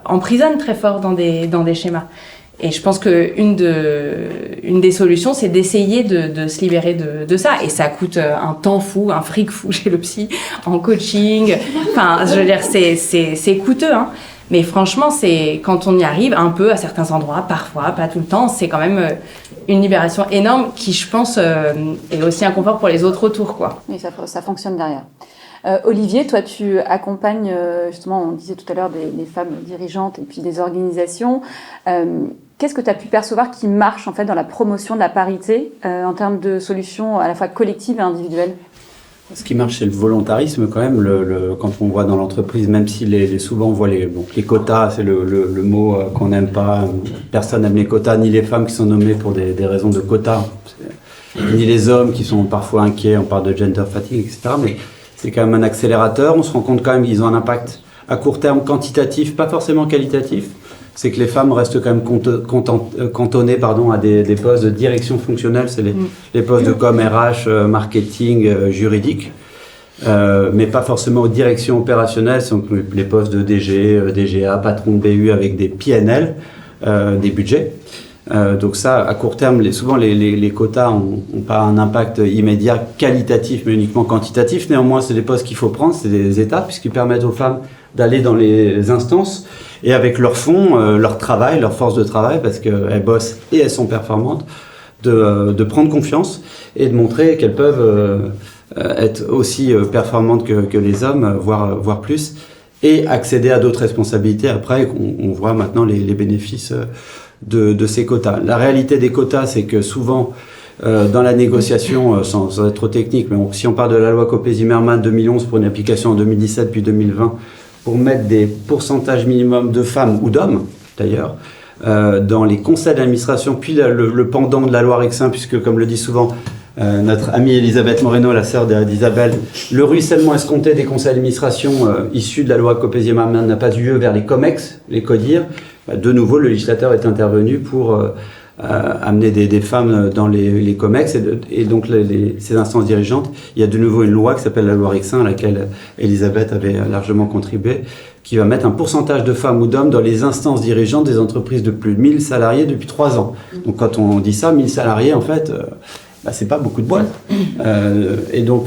emprisonne très fort dans des schémas. Et je pense que une des solutions, c'est d'essayer de se libérer de ça. Et ça coûte un temps fou, un fric fou chez le psy, en coaching. Enfin, je veux dire, c'est coûteux, hein. Mais franchement, c'est quand on y arrive un peu à certains endroits, parfois, pas tout le temps, c'est quand même une libération énorme qui, je pense, est aussi un confort pour les autres autour, quoi. Et ça fonctionne derrière. Olivier, toi, tu accompagnes, justement, on disait tout à l'heure, des femmes dirigeantes et puis des organisations. Qu'est-ce que tu as pu percevoir qui marche en fait dans la promotion de la parité en termes de solutions à la fois collectives et individuelles ? Ce qui marche, c'est le volontarisme quand même. Quand on voit dans l'entreprise, même si souvent on voit les quotas, c'est le mot qu'on n'aime pas. Personne n'aime les quotas, ni les femmes qui sont nommées pour des raisons de quotas. ni les hommes qui sont parfois inquiets, on parle de gender fatigue, etc. Mais c'est quand même un accélérateur. On se rend compte quand même qu'ils ont un impact à court terme quantitatif, pas forcément qualitatif. C'est que les femmes restent quand même cantonnées à des postes de direction fonctionnelle, c'est les postes de com, RH, marketing, juridique. Mais pas forcément aux directions opérationnelles, sont les postes de DG, DGA, patron de BU avec des PNL, des budgets. Donc ça, à court terme, souvent les quotas n'ont pas un impact immédiat qualitatif, mais uniquement quantitatif. Néanmoins, c'est des postes qu'il faut prendre, c'est des étapes, puisqu'ils permettent aux femmes d'aller dans les instances et avec leur fond, leur travail, leur force de travail, parce qu'elles bossent et elles sont performantes, de prendre confiance et de montrer qu'elles peuvent être aussi performantes que les hommes, voire plus, et accéder à d'autres responsabilités après, on voit maintenant les bénéfices de ces quotas. La réalité des quotas, c'est que souvent, dans la négociation, sans être trop technique, mais si on parle de la loi Copé-Zimmermann 2011 pour une application en 2017 puis 2020, pour mettre des pourcentages minimums de femmes ou d'hommes, d'ailleurs, dans les conseils d'administration, puis le pendant de la loi Rexin, puisque, comme le dit souvent notre amie Elisabeth Moreno, la sœur d'Isabelle, le ruissellement escompté des conseils d'administration issus de la loi Copé-Zimmermann n'a pas eu lieu vers les COMEX, les CODIR. De nouveau, le législateur est intervenu pour amener des femmes dans les COMEX et donc ces instances dirigeantes. Il y a de nouveau une loi qui s'appelle la loi Rexin, à laquelle Elisabeth avait largement contribué, qui va mettre un pourcentage de femmes ou d'hommes dans les instances dirigeantes des entreprises de plus de 1000 salariés depuis 3 ans. Donc quand on dit ça, 1000 salariés, en fait, c'est pas beaucoup de boîtes. Et donc,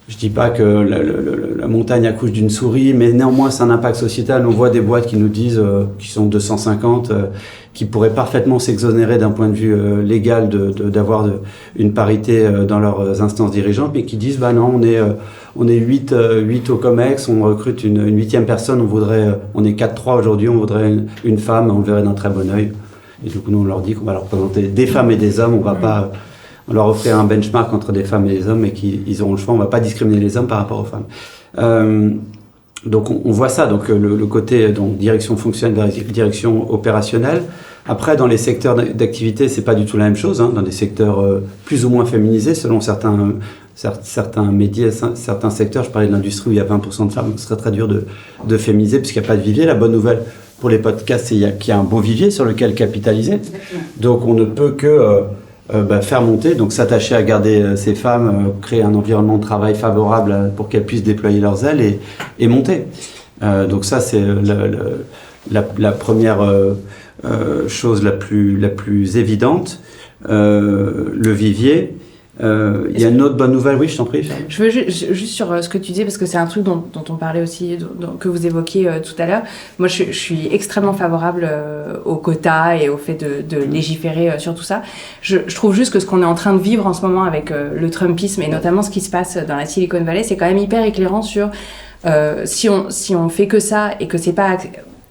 je dis pas que la montagne accouche d'une souris, mais néanmoins, c'est un impact sociétal. On voit des boîtes qui nous disent, qui sont 250, qui pourraient parfaitement s'exonérer d'un point de vue légal d'avoir une parité dans leurs instances dirigeantes, mais qui disent, non, on est 8 au COMEX, on recrute une 8e personne, on est 4-3 aujourd'hui, on voudrait une femme, on le verrait d'un très bon œil. Et du coup, nous, on leur dit qu'on va leur présenter des femmes et des hommes, on leur offrir un benchmark entre des femmes et des hommes et qu'ils auront le choix. On ne va pas discriminer les hommes par rapport aux femmes. Donc on voit ça, donc le côté direction fonctionnelle, direction opérationnelle. Après, dans les secteurs d'activité, c'est pas du tout la même chose. Dans des secteurs plus ou moins féminisés, selon certains médias, certains secteurs. Je parlais de l'industrie où il y a 20% de femmes, donc ce serait très dur de féminiser puisqu'il n'y a pas de vivier. La bonne nouvelle pour les podcasts, c'est qu'il y a un beau vivier sur lequel capitaliser. Donc on ne peut que faire monter, donc s'attacher à garder ces femmes, créer un environnement de travail favorable pour qu'elles puissent déployer leurs ailes et monter. Donc ça, c'est la première chose la plus évidente. Le vivier. Il y a une autre bonne nouvelle, oui, je t'en prie. Je veux juste sur ce que tu disais, parce que c'est un truc dont on parlait aussi, que vous évoquiez tout à l'heure. Moi, je suis extrêmement favorable aux quotas et au fait de légiférer sur tout ça. Je trouve juste que ce qu'on est en train de vivre en ce moment avec le Trumpisme et notamment ce qui se passe dans la Silicon Valley, c'est quand même hyper éclairant sur si on fait que ça et que c'est pas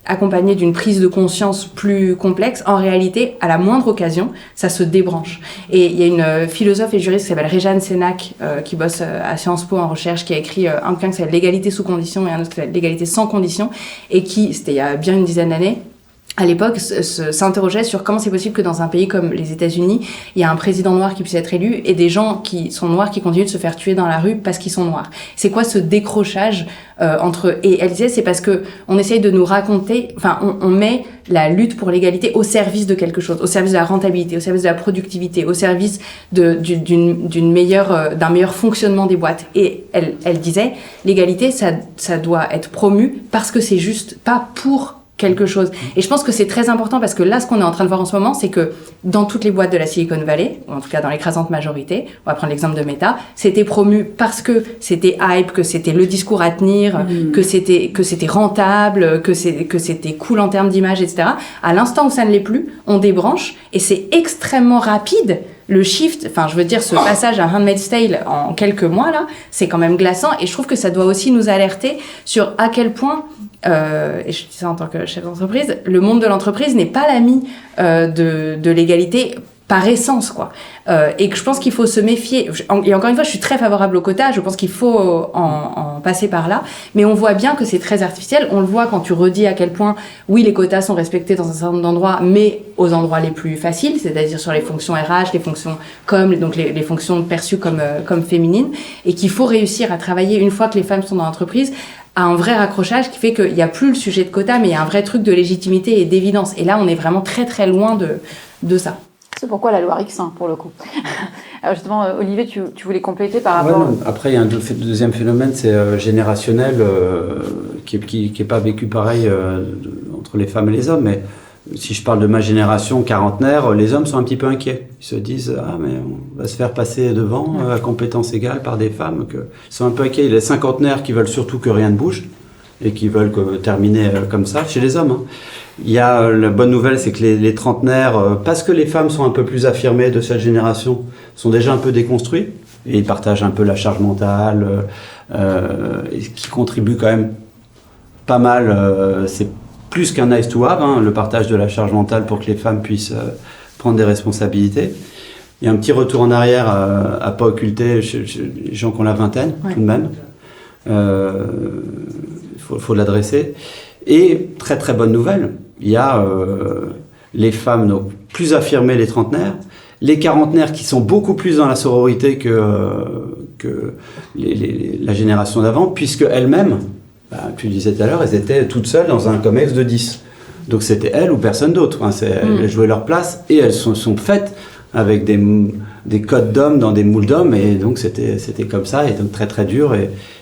accompagné d'une prise de conscience plus complexe, en réalité, à la moindre occasion, ça se débranche. Et il y a une philosophe et juriste qui s'appelle Réjeanne Sénac, qui bosse à Sciences Po en recherche, qui a écrit un bouquin qui s'appelle L'égalité sous condition et un autre qui s'appelle L'égalité sans condition, et qui, c'était il y a bien une dizaine d'années, à l'époque, s'interrogeait sur comment c'est possible que dans un pays comme les États-Unis, il y a un président noir qui puisse être élu et des gens qui sont noirs qui continuent de se faire tuer dans la rue parce qu'ils sont noirs. C'est quoi ce décrochage entre... Et elle disait, c'est parce que on essaye de nous raconter... Enfin, on met la lutte pour l'égalité au service de quelque chose, au service de la rentabilité, au service de la productivité, au service d'un meilleur fonctionnement des boîtes. Et elle disait, l'égalité, ça doit être promu parce que c'est juste, pas pour quelque chose. Et je pense que c'est très important parce que là, ce qu'on est en train de voir en ce moment, c'est que dans toutes les boîtes de la Silicon Valley, ou en tout cas dans l'écrasante majorité, on va prendre l'exemple de Meta, c'était promu parce que c'était hype, que c'était le discours à tenir, que c'était rentable, que c'était cool en termes d'image, etc. À l'instant où ça ne l'est plus, on débranche et c'est extrêmement rapide. Le shift, enfin je veux dire ce passage à Handmaid's Tale en quelques mois là, c'est quand même glaçant et je trouve que ça doit aussi nous alerter sur à quel point, et je dis ça en tant que chef d'entreprise, le monde de l'entreprise n'est pas l'ami de l'égalité par essence, quoi. Et que je pense qu'il faut se méfier. Et encore une fois, je suis très favorable au quota, je pense qu'il faut en passer par là, mais on voit bien que c'est très artificiel. On le voit quand tu redis à quel point, oui, les quotas sont respectés dans un certain nombre d'endroits, mais aux endroits les plus faciles, c'est-à-dire sur les fonctions RH, les fonctions com, donc les fonctions perçues comme féminines, et qu'il faut réussir à travailler, une fois que les femmes sont dans l'entreprise, à un vrai raccrochage qui fait qu'il n'y a plus le sujet de quota, mais il y a un vrai truc de légitimité et d'évidence. Et là, on est vraiment très très loin de ça. C'est pourquoi la loi X, pour le coup. Alors justement, Olivier, tu voulais compléter par rapport... Non. Après, il y a un deuxième phénomène, c'est générationnel, qui est pas vécu pareil entre les femmes et les hommes. Mais si je parle de ma génération quarantenaire, les hommes sont un petit peu inquiets. Ils se disent « Ah, mais on va se faire passer devant à compétences égales par des femmes. » Ils sont un peu inquiets. Il y a les cinquantenaires qui veulent surtout que rien ne bouge et qui veulent terminer comme ça, chez les hommes. Hein. Il y a la bonne nouvelle, c'est que les trentenaires, parce que les femmes sont un peu plus affirmées de cette génération, sont déjà un peu déconstruits et ils partagent un peu la charge mentale, qui contribue quand même pas mal. C'est plus qu'un nice to have, le partage de la charge mentale pour que les femmes puissent prendre des responsabilités. Il y a un petit retour en arrière à pas occulter chez les gens qui ont la vingtaine, tout de même. Il faut l'adresser. Et très très bonne nouvelle, il y a les femmes donc, plus affirmées, les trentenaires, les quarantenaires qui sont beaucoup plus dans la sororité que la génération d'avant, puisque elles-mêmes, tu le disais tout à l'heure, elles étaient toutes seules dans un comex de 10. Donc c'était elles ou personne d'autre. Elles jouaient leur place et elles sont faites avec des codes d'hommes dans des moules d'hommes, et donc c'était comme ça, et donc très très dur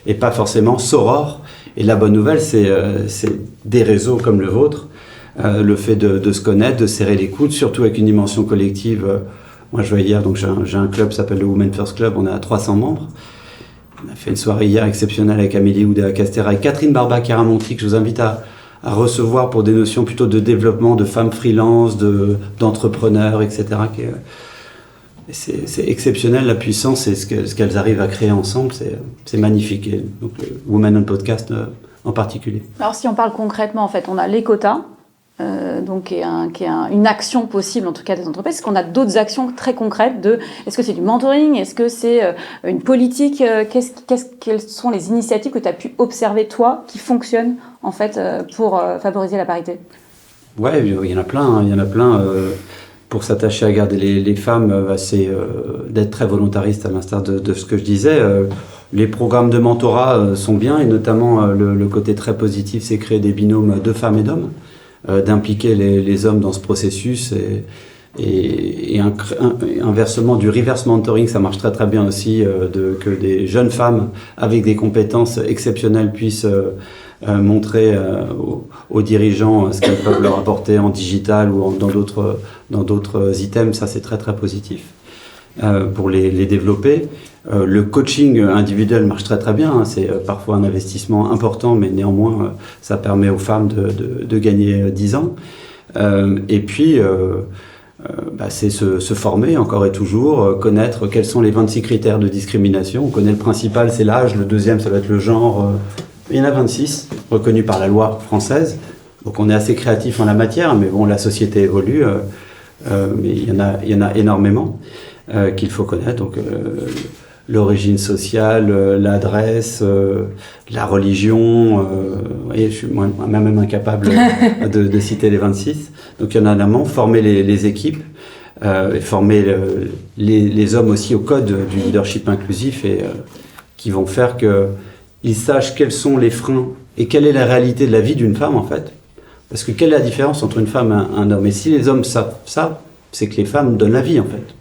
et pas forcément soror. Et la bonne nouvelle, c'est des réseaux comme le vôtre, le fait de se connaître, de serrer les coudes, surtout avec une dimension collective. Moi, je vois hier, donc j'ai un club qui s'appelle le Women First Club, on a 300 membres. On a fait une soirée hier exceptionnelle avec Amélie Oudéa-Castéra et Catherine Barba-Caramonti, que je vous invite à recevoir pour des notions plutôt de développement, de femmes freelance, d'entrepreneurs, etc. C'est exceptionnel la puissance et ce qu'elles arrivent à créer ensemble, c'est magnifique. Et donc le Women on Podcast en particulier. Alors si on parle concrètement, en fait, on a les quotas, donc qui est une action possible en tout cas des entreprises. Est-ce qu'on a d'autres actions très concrètes est-ce que c'est du mentoring, est-ce que c'est une politique, quelles sont les initiatives que tu as pu observer toi qui fonctionnent en fait pour favoriser la parité? Ouais, il y en a plein. Pour s'attacher à garder les femmes, c'est d'être très volontariste, à l'instar de ce que je disais. Les programmes de mentorat sont bien, et notamment le côté très positif, c'est créer des binômes de femmes et d'hommes, d'impliquer les hommes dans ce processus, et inversement du reverse mentoring, ça marche très très bien aussi, que des jeunes femmes avec des compétences exceptionnelles puissent montrer aux dirigeants ce qu'ils peuvent leur apporter en digital ou dans d'autres items. Ça, c'est très très positif pour les développer. Le coaching individuel marche très très bien, c'est parfois un investissement important, mais néanmoins ça permet aux femmes de gagner 10 ans. Et puis c'est se former encore et toujours, connaître quels sont les 26 critères de discrimination. On connaît le principal, c'est l'âge, le deuxième ça va être le genre. Il y en a 26, reconnus par la loi française. Donc on est assez créatif en la matière, mais bon, la société évolue. Mais il y en a énormément qu'il faut connaître. Donc l'origine sociale, l'adresse, la religion. Je suis même incapable de citer les 26. Donc il y en a énormément. Former les équipes, et former les hommes aussi au code du leadership inclusif, et qui vont faire qu'ils sachent quels sont les freins et quelle est la réalité de la vie d'une femme en fait. Parce que quelle est la différence entre une femme et un homme? Et si les hommes savent ça, c'est que les femmes donnent la vie en fait,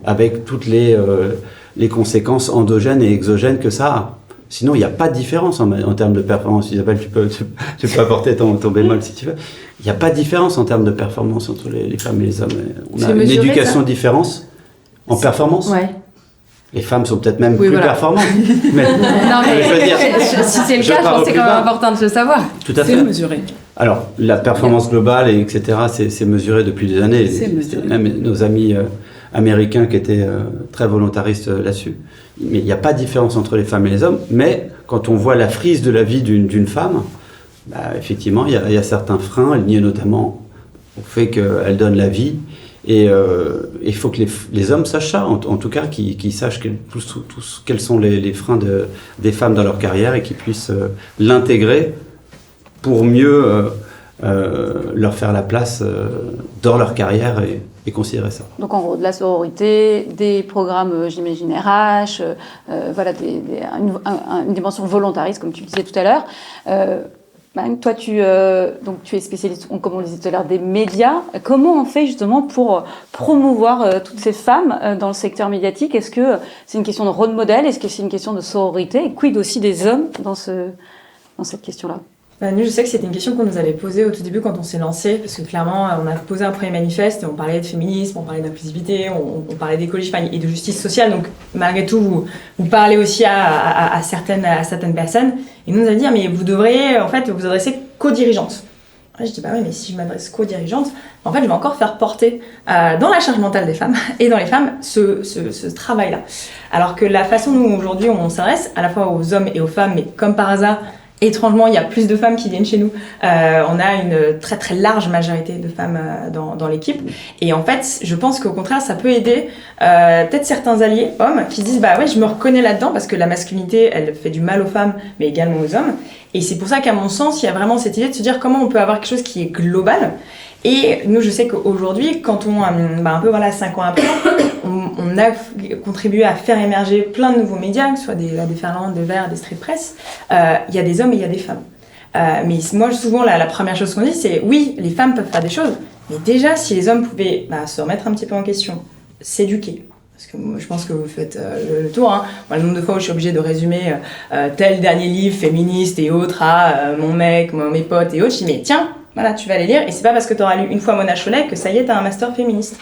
avec toutes les conséquences endogènes et exogènes que ça a. Sinon, il n'y a pas de différence en termes de performance. Isabelle, tu peux apporter ton bémol si tu veux. Il n'y a pas de différence en termes de performance entre les femmes et les hommes. On a une éducation différente en performance. Ouais. Les femmes sont peut-être même plus performantes. Mais, non, mais je veux dire, si c'est le cas, je pense que c'est quand même important de le savoir. Tout à fait. C'est mesuré. Alors, la performance globale, etc., c'est mesuré depuis des années. C'est même nos amis américains qui étaient très volontaristes là-dessus. Mais il n'y a pas de différence entre les femmes et les hommes. Mais quand on voit la frise de la vie d'une femme, effectivement, il y a certains freins liés notamment au fait qu'elle donne la vie Et il faut que les hommes sachent ça, en tout cas, qu'ils sachent quels sont les freins des femmes dans leur carrière et qu'ils puissent l'intégrer pour mieux leur faire la place dans leur carrière et considérer ça. Donc en gros, de la sororité, des programmes, j'imagine, RH, voilà, une dimension volontariste, comme tu le disais tout à l'heure. Toi, tu es spécialiste, comme on le disait tout à l'heure, des médias. Comment on fait justement pour promouvoir toutes ces femmes dans le secteur médiatique? Est-ce que c'est une question de rôle modèle? Est-ce que c'est une question de sororité? Et quid aussi des hommes dans cette question-là? Nous, je sais que c'était une question qu'on nous avait posée au tout début quand on s'est lancé, parce que clairement, on a posé un premier manifeste et on parlait de féminisme, on parlait d'inclusivité, on parlait d'écologie et de justice sociale. Donc, malgré tout, vous parlez aussi à certaines personnes. Et nous, on a dit, mais vous devriez, en fait, vous adresser qu'aux dirigeantes. Je dis, oui, mais si je m'adresse qu'aux dirigeantes, en fait, je vais encore faire porter dans la charge mentale des femmes et dans les femmes ce travail-là. Alors que la façon dont aujourd'hui on s'adresse à la fois aux hommes et aux femmes, mais comme par hasard, étrangement, il y a plus de femmes qui viennent chez nous. On a une très très large majorité de femmes dans l'équipe. Et en fait, je pense qu'au contraire, ça peut aider peut-être certains alliés hommes qui se disent ouais, je me reconnais là-dedans parce que la masculinité, elle fait du mal aux femmes, mais également aux hommes. Et c'est pour ça qu'à mon sens, il y a vraiment cette idée de se dire comment on peut avoir quelque chose qui est global. Et nous, je sais qu'aujourd'hui, quand on, un peu 5 ans après, on a contribué à faire émerger plein de nouveaux médias, que ce soit des Ferland, des Verts, des Street Press. Il y a des hommes et il y a des femmes. Mais moi, souvent, la première chose qu'on dit, c'est oui, les femmes peuvent faire des choses, mais déjà, si les hommes pouvaient se remettre un petit peu en question, s'éduquer. Parce que moi, je pense que vous faites le tour. Hein. Moi, le nombre de fois où je suis obligée de résumer tel dernier livre féministe et autres à mon mec, mes potes et autres, je dis mais tiens, voilà, tu vas les lire, et c'est pas parce que tu auras lu une fois Mona Chollet que ça y est, tu as un master féministe.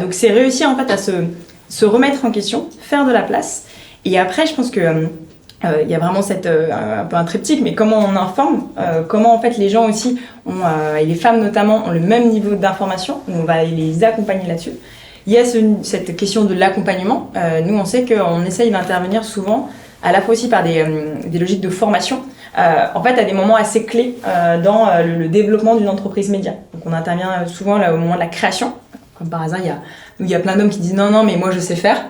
Donc c'est réussir en fait à se remettre en question, faire de la place. Et après, je pense que y a vraiment un peu un triptyque, mais comment on informe, comment en fait les gens aussi, et les femmes notamment, ont le même niveau d'information, on va les accompagner là-dessus. Il y a cette question de l'accompagnement. Nous, on sait qu'on essaye d'intervenir souvent, à la fois aussi par des logiques de formation, en fait, à des moments assez clés dans le développement d'une entreprise média. Donc, on intervient souvent là, au moment de la création. Comme par hasard, il y a plein d'hommes qui disent non, mais moi je sais faire.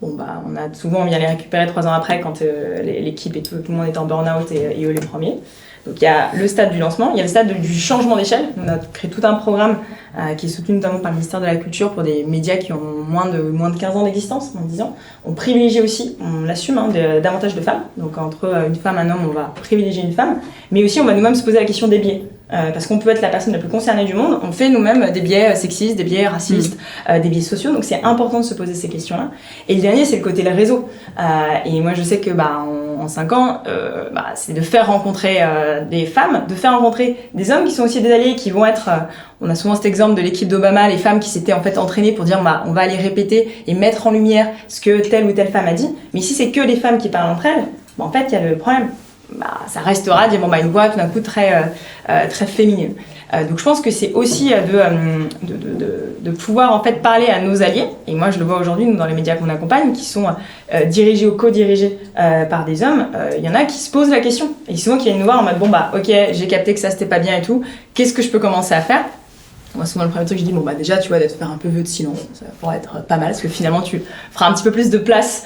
Bon, on vient les récupérer 3 ans après quand l'équipe et tout le monde est en burn-out et eux les premiers. Donc il y a le stade du lancement, il y a le stade du changement d'échelle. On a créé tout un programme qui est soutenu notamment par le ministère de la Culture pour des médias qui ont moins de 15 ans d'existence, moins de 10 ans. On privilégie aussi, on l'assume, davantage de femmes. Donc entre une femme et un homme, on va privilégier une femme. Mais aussi, on va nous-mêmes se poser la question des biais. Parce qu'on peut être la personne la plus concernée du monde, on fait nous-mêmes des biais sexistes, des biais racistes, des biais sociaux, donc c'est important de se poser ces questions-là. Et le dernier, c'est le côté le réseau. Et moi, je sais que en 5 ans, c'est de faire rencontrer des femmes, de faire rencontrer des hommes qui sont aussi des alliés, qui vont être... on a souvent cet exemple de l'équipe d'Obama, les femmes qui s'étaient en fait entraînées pour dire on va aller répéter et mettre en lumière ce que telle ou telle femme a dit. Mais si c'est que les femmes qui parlent entre elles, en fait, il y a le problème. Ça restera une voix tout d'un coup très féminine. Donc je pense que c'est aussi de pouvoir en fait parler à nos alliés, et moi je le vois aujourd'hui nous dans les médias qu'on accompagne qui sont dirigés ou co-dirigés par des hommes, il y en a qui se posent la question et souvent qui viennent nous voir en mode ok, j'ai capté que ça c'était pas bien et tout, qu'est-ce que je peux commencer à faire? Moi, souvent, le premier truc, je dis, déjà, tu vois, d'être faire un peu vœu de silence, ça pourrait être pas mal, parce que finalement, tu feras un petit peu plus de place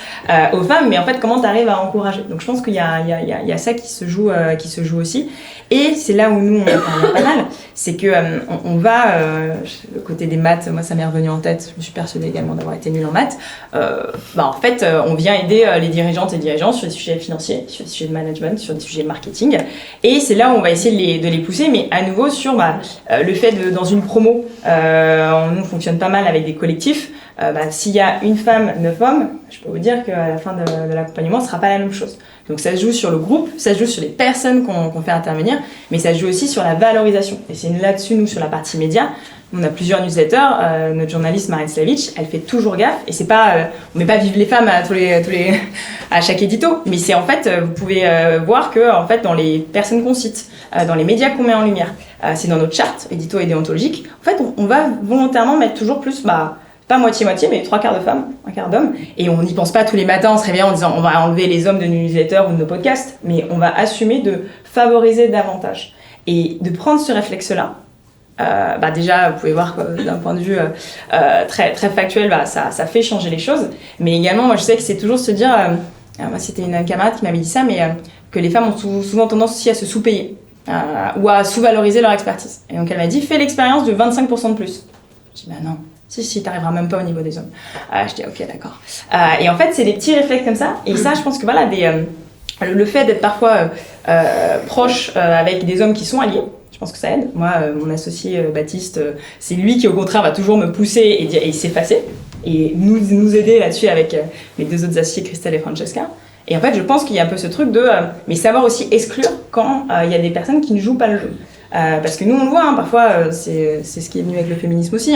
aux femmes, mais en fait, comment tu arrives à encourager? Donc, je pense qu'il y a ça qui se joue aussi. Et c'est là où nous, on a pas mal, c'est que on va, le côté des maths, moi, ça m'est revenu en tête, je me suis persuadée également d'avoir été nulle en maths, en fait, on vient aider les dirigeantes et dirigeants sur des sujets financiers, sur des sujets de management, sur des sujets de marketing, et c'est là où on va essayer de les pousser, mais à nouveau sur le fait dans une promo, nous on fonctionne pas mal avec des collectifs. S'il y a une femme, 9 hommes, je peux vous dire qu'à la fin de l'accompagnement, ce sera pas la même chose. Donc ça se joue sur le groupe, ça se joue sur les personnes qu'on fait intervenir, mais ça se joue aussi sur la valorisation. Et c'est là-dessus, nous, sur la partie média, on a plusieurs newsletters. Notre journaliste Marine Slavic, elle fait toujours gaffe. Et c'est pas, on met pas vive les femmes à chaque édito, mais c'est en fait, vous pouvez voir que en fait, dans les personnes qu'on cite, dans les médias qu'on met en lumière, c'est dans notre charte édito et déontologique. En fait, on va volontairement mettre toujours plus, pas moitié-moitié, mais 3/4 de femmes, 1/4 d'hommes. Et on n'y pense pas tous les matins en se réveillant en disant on va enlever les hommes de nos newsletters ou de nos podcasts, mais on va assumer de favoriser davantage. Et de prendre ce réflexe-là, déjà, vous pouvez voir que d'un point de vue très, très factuel, ça fait changer les choses. Mais également, moi, je sais que c'est toujours se dire, moi, c'était une camarade qui m'avait dit ça, mais que les femmes ont souvent tendance aussi à se sous-payer ou à sous-valoriser leur expertise. Et donc, elle m'a dit, fais l'expérience de 25% de plus. Je dis, non. Si, t'arriveras même pas au niveau des hommes. Je dis, ok, d'accord. Et en fait, c'est des petits réflexes comme ça. Et ça, je pense que voilà, le fait d'être parfois proche avec des hommes qui sont alliés, je pense que ça aide. Moi, mon associé Baptiste, c'est lui qui, au contraire, va toujours me pousser et s'effacer. Et nous aider là-dessus avec mes deux autres associés, Christelle et Francesca. Et en fait, je pense qu'il y a un peu ce truc de... mais savoir aussi exclure quand il y a des personnes qui ne jouent pas le jeu. Parce que nous, on le voit, parfois, c'est ce qui est venu avec le féminisme aussi,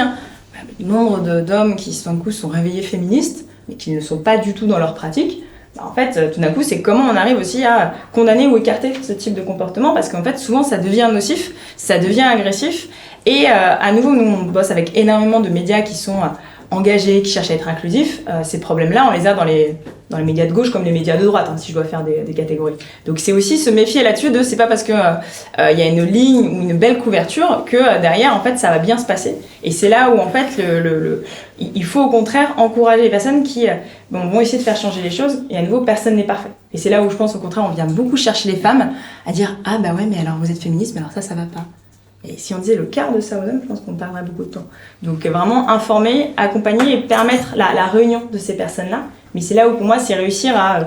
le nombre d'hommes qui, d'un coup, sont réveillés féministes, mais qui ne sont pas du tout dans leur pratique, en fait, tout d'un coup, c'est comment on arrive aussi à condamner ou écarter ce type de comportement, parce qu'en fait, souvent, ça devient nocif, ça devient agressif, et à nouveau, nous, on bosse avec énormément de médias qui sont engagés, qui cherchent à être inclusifs. Ces problèmes-là, on les a dans les médias de gauche comme les médias de droite, si je dois faire des catégories. Donc c'est aussi se méfier là-dessus c'est pas parce que y a une ligne ou une belle couverture que derrière, en fait, ça va bien se passer. Et c'est là où, en fait, il faut au contraire encourager les personnes qui vont essayer de faire changer les choses. Et à nouveau, personne n'est parfait. Et c'est là où je pense, au contraire, on vient beaucoup chercher les femmes à dire « Ah bah ouais, mais alors vous êtes féministe, mais alors ça va pas ». Et si on disait le quart de ça aux hommes, je pense qu'on perdrait beaucoup de temps. Donc vraiment informer, accompagner et permettre la réunion de ces personnes-là. Mais c'est là où pour moi c'est réussir à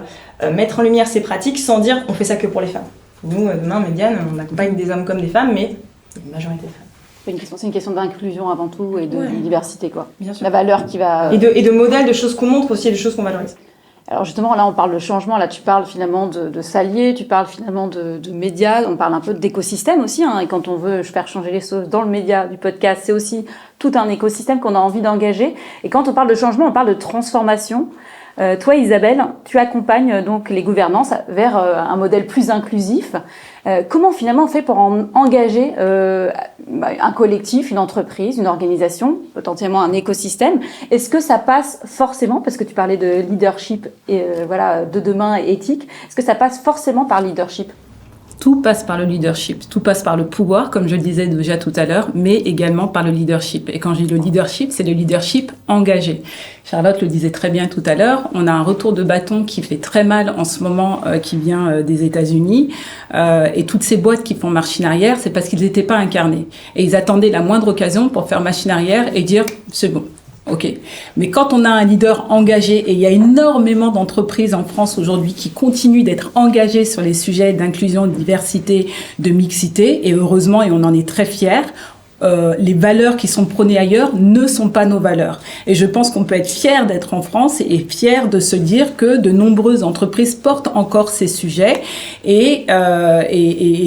mettre en lumière ces pratiques sans dire on fait ça que pour les femmes. Nous, demain, Médiane, on accompagne des hommes comme des femmes, mais une majorité de femmes. C'est une question d'inclusion avant tout et de diversité, quoi. Bien sûr. La valeur qui va... Et de modèles, de choses qu'on montre aussi et de choses qu'on valorise. Alors justement, là, on parle de changement. Là, tu parles finalement de s'allier, tu parles finalement de médias, on parle un peu d'écosystème aussi. Et quand on veut faire changer les choses dans le média, du podcast, c'est aussi tout un écosystème qu'on a envie d'engager. Et quand on parle de changement, on parle de transformation. Toi, Isabelle, tu accompagnes donc les gouvernances vers un modèle plus inclusif. Comment finalement on fait pour engager un collectif, une entreprise, une organisation, potentiellement un écosystème? Est-ce que ça passe forcément, parce que tu parlais de leadership et de demain et éthique, est-ce que ça passe forcément par leadership? Tout passe par le leadership, tout passe par le pouvoir, comme je le disais déjà tout à l'heure, mais également par le leadership. Et quand je dis le leadership, c'est le leadership engagé. Charlotte le disait très bien tout à l'heure, on a un retour de bâton qui fait très mal en ce moment, qui vient des États-Unis. Et toutes ces boîtes qui font machine arrière, c'est parce qu'ils n'étaient pas incarnés. Et ils attendaient la moindre occasion pour faire machine arrière et dire « c'est bon ». Ok, mais quand on a un leader engagé, et il y a énormément d'entreprises en France aujourd'hui qui continuent d'être engagées sur les sujets d'inclusion, de diversité, de mixité, et heureusement, et on en est très fiers, les valeurs qui sont prônées ailleurs ne sont pas nos valeurs. Et je pense qu'on peut être fier d'être en France et fier de se dire que de nombreuses entreprises portent encore ces sujets et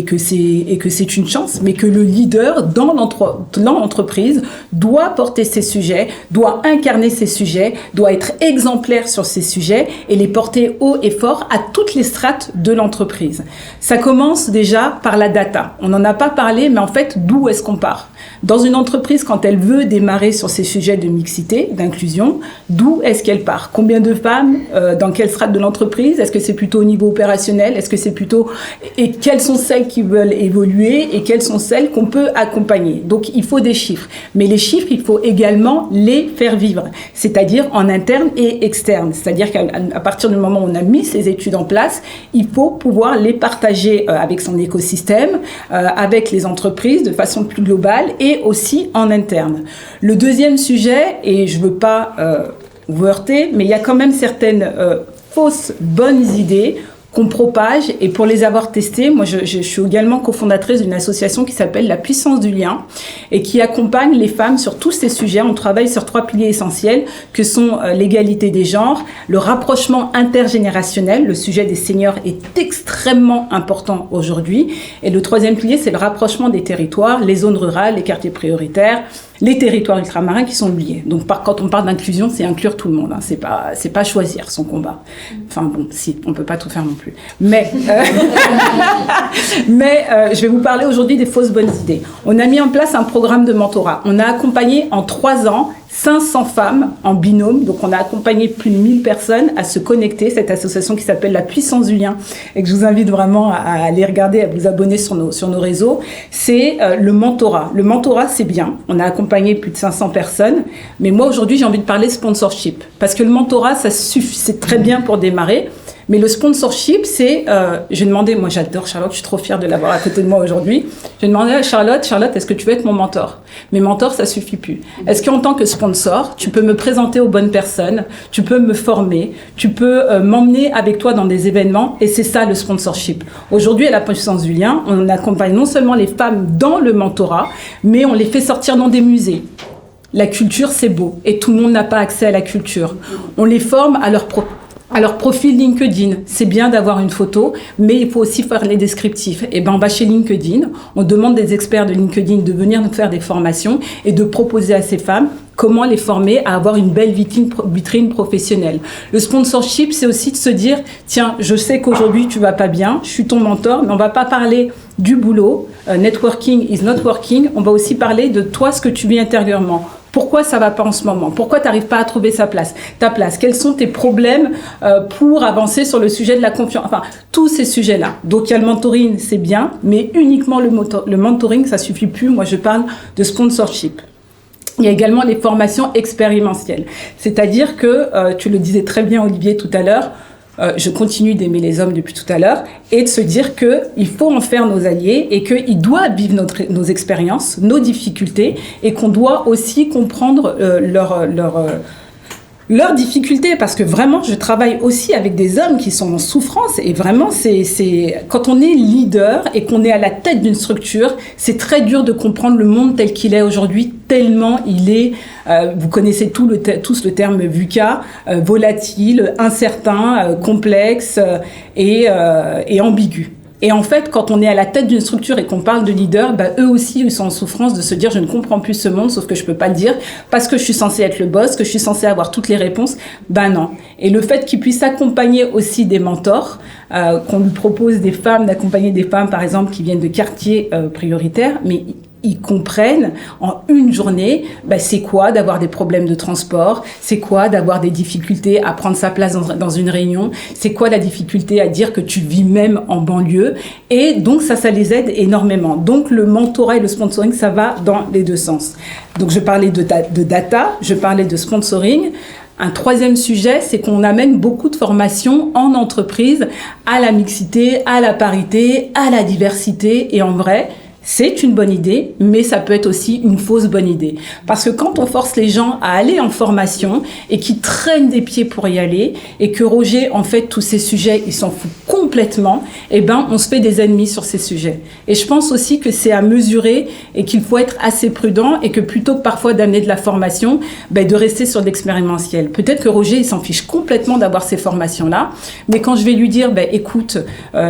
que c'est une chance, mais que le leader dans l'entreprise doit porter ces sujets, doit incarner ces sujets, doit être exemplaire sur ces sujets et les porter haut et fort à toutes les strates de l'entreprise. Ça commence déjà par la data. On n'en a pas parlé, mais en fait, d'où est-ce qu'on part ? Dans une entreprise, quand elle veut démarrer sur ces sujets de mixité, d'inclusion, d'où est-ce qu'elle part? Combien de femmes? Dans quelle strate de l'entreprise? Est-ce que c'est plutôt au niveau opérationnel? Est-ce que c'est plutôt... Et quelles sont celles qui veulent évoluer et quelles sont celles qu'on peut accompagner? Donc, il faut des chiffres. Mais les chiffres, il faut également les faire vivre, c'est-à-dire en interne et externe. C'est-à-dire qu'à partir du moment où on a mis ces études en place, il faut pouvoir les partager avec son écosystème, avec les entreprises de façon plus globale et aussi en interne. Le deuxième sujet, et je ne veux pas vous heurter, mais il y a quand même certaines fausses bonnes idées qu'on propage, et pour les avoir testées, moi je suis également cofondatrice d'une association qui s'appelle La Puissance du Lien et qui accompagne les femmes sur tous ces sujets. On travaille sur 3 piliers essentiels que sont l'égalité des genres, le rapprochement intergénérationnel, le sujet des seniors est extrêmement important aujourd'hui, et le 3e pilier c'est le rapprochement des territoires, les zones rurales, les quartiers prioritaires, les territoires ultramarins qui sont oubliés. Donc quand on parle d'inclusion, c'est inclure tout le monde, hein. C'est pas choisir son combat. Enfin bon, si, on peut pas tout faire non plus. Mais je vais vous parler aujourd'hui des fausses bonnes idées. On a mis en place un programme de mentorat. On a accompagné en 3 ans 500 femmes en binôme. Donc, on a accompagné plus de 1000 personnes à se connecter. Cette association qui s'appelle La Puissance du Lien et que je vous invite vraiment à aller regarder, à vous abonner sur nos réseaux. C'est le mentorat. Le mentorat, c'est bien. On a accompagné plus de 500 personnes. Mais moi, aujourd'hui, j'ai envie de parler sponsorship. Parce que le mentorat, ça suffit, c'est très bien pour démarrer. Mais le sponsorship, c'est... j'ai demandé, moi j'adore Charlotte, je suis trop fière de l'avoir à côté de moi aujourd'hui. J'ai demandé à Charlotte, est-ce que tu veux être mon mentor? Mes mentors, ça suffit plus. Est-ce qu'en tant que sponsor, tu peux me présenter aux bonnes personnes, tu peux me former, tu peux m'emmener avec toi dans des événements? Et c'est ça le sponsorship. Aujourd'hui, à La Puissance du Lien, on accompagne non seulement les femmes dans le mentorat, mais on les fait sortir dans des musées. La culture, c'est beau. Et tout le monde n'a pas accès à la culture. On les forme à leur profil LinkedIn. C'est bien d'avoir une photo, mais il faut aussi faire les descriptifs. Et ben, on va chez LinkedIn, on demande des experts de LinkedIn de venir nous faire des formations et de proposer à ces femmes comment les former à avoir une belle vitrine professionnelle. Le sponsorship, c'est aussi de se dire, tiens, je sais qu'aujourd'hui tu vas pas bien, je suis ton mentor, mais on va pas parler du boulot. Networking is not working. On va aussi parler de toi, ce que tu vis intérieurement. Pourquoi ça va pas en ce moment? Pourquoi tu n'arrives pas à trouver ta place? Quels sont tes problèmes pour avancer sur le sujet de la confiance? Enfin, tous ces sujets-là. Donc, il y a le mentoring, c'est bien, mais uniquement le mentoring, ça suffit plus. Moi, je parle de sponsorship. Il y a également les formations expérientielles. C'est-à-dire que, tu le disais très bien, Olivier, tout à l'heure, je continue d'aimer les hommes depuis tout à l'heure, et de se dire qu'il faut en faire nos alliés et qu'ils doivent vivre nos expériences, nos difficultés, et qu'on doit aussi comprendre leurs difficultés, parce que vraiment, je travaille aussi avec des hommes qui sont en souffrance, et vraiment, c'est quand on est leader et qu'on est à la tête d'une structure, c'est très dur de comprendre le monde tel qu'il est aujourd'hui, tellement il est, vous connaissez tous le terme VUCA, volatile, incertain, complexe et ambigu. Et en fait, quand on est à la tête d'une structure et qu'on parle de leader, eux aussi, ils sont en souffrance de se dire « je ne comprends plus ce monde, sauf que je peux pas le dire parce que je suis censée être le boss, que je suis censée avoir toutes les réponses ». Non. Et le fait qu'ils puissent accompagner aussi des mentors, qu'on lui propose des femmes, d'accompagner des femmes, par exemple, qui viennent de quartiers prioritaires, mais ils comprennent en une journée, c'est quoi d'avoir des problèmes de transport, c'est quoi d'avoir des difficultés à prendre sa place dans une réunion, c'est quoi la difficulté à dire que tu vis même en banlieue. Et donc ça les aide énormément. Donc le mentorat et le sponsoring, ça va dans les deux sens. Donc je parlais de data, je parlais de sponsoring. Un troisième sujet, c'est qu'on amène beaucoup de formations en entreprise à la mixité, à la parité, à la diversité. Et en vrai, c'est une bonne idée, mais ça peut être aussi une fausse bonne idée. Parce que quand on force les gens à aller en formation et qu'ils traînent des pieds pour y aller, et que Roger, en fait, tous ces sujets, il s'en fout complètement, on se fait des ennemis sur ces sujets. Et je pense aussi que c'est à mesurer et qu'il faut être assez prudent et que plutôt que parfois d'amener de la formation, de rester sur de l'expérimentiel. Peut-être que Roger, il s'en fiche complètement d'avoir ces formations-là, mais quand je vais lui dire, écoute,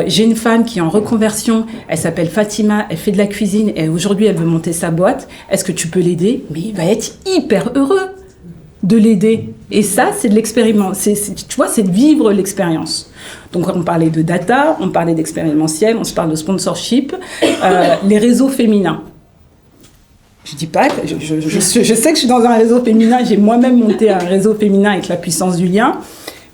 j'ai une femme qui est en reconversion, elle s'appelle Fatima, elle fait de la cuisine et aujourd'hui elle veut monter sa boîte, est-ce que tu peux l'aider? Mais il va être hyper heureux de l'aider. Et ça, c'est de l'expériment. Tu vois, c'est de vivre l'expérience. Donc on parlait de data, on parlait d'expérimentiel, on se parle de sponsorship, les réseaux féminins. Je dis pas, je sais que je suis dans un réseau féminin, j'ai moi-même monté un réseau féminin avec La Puissance du Lien,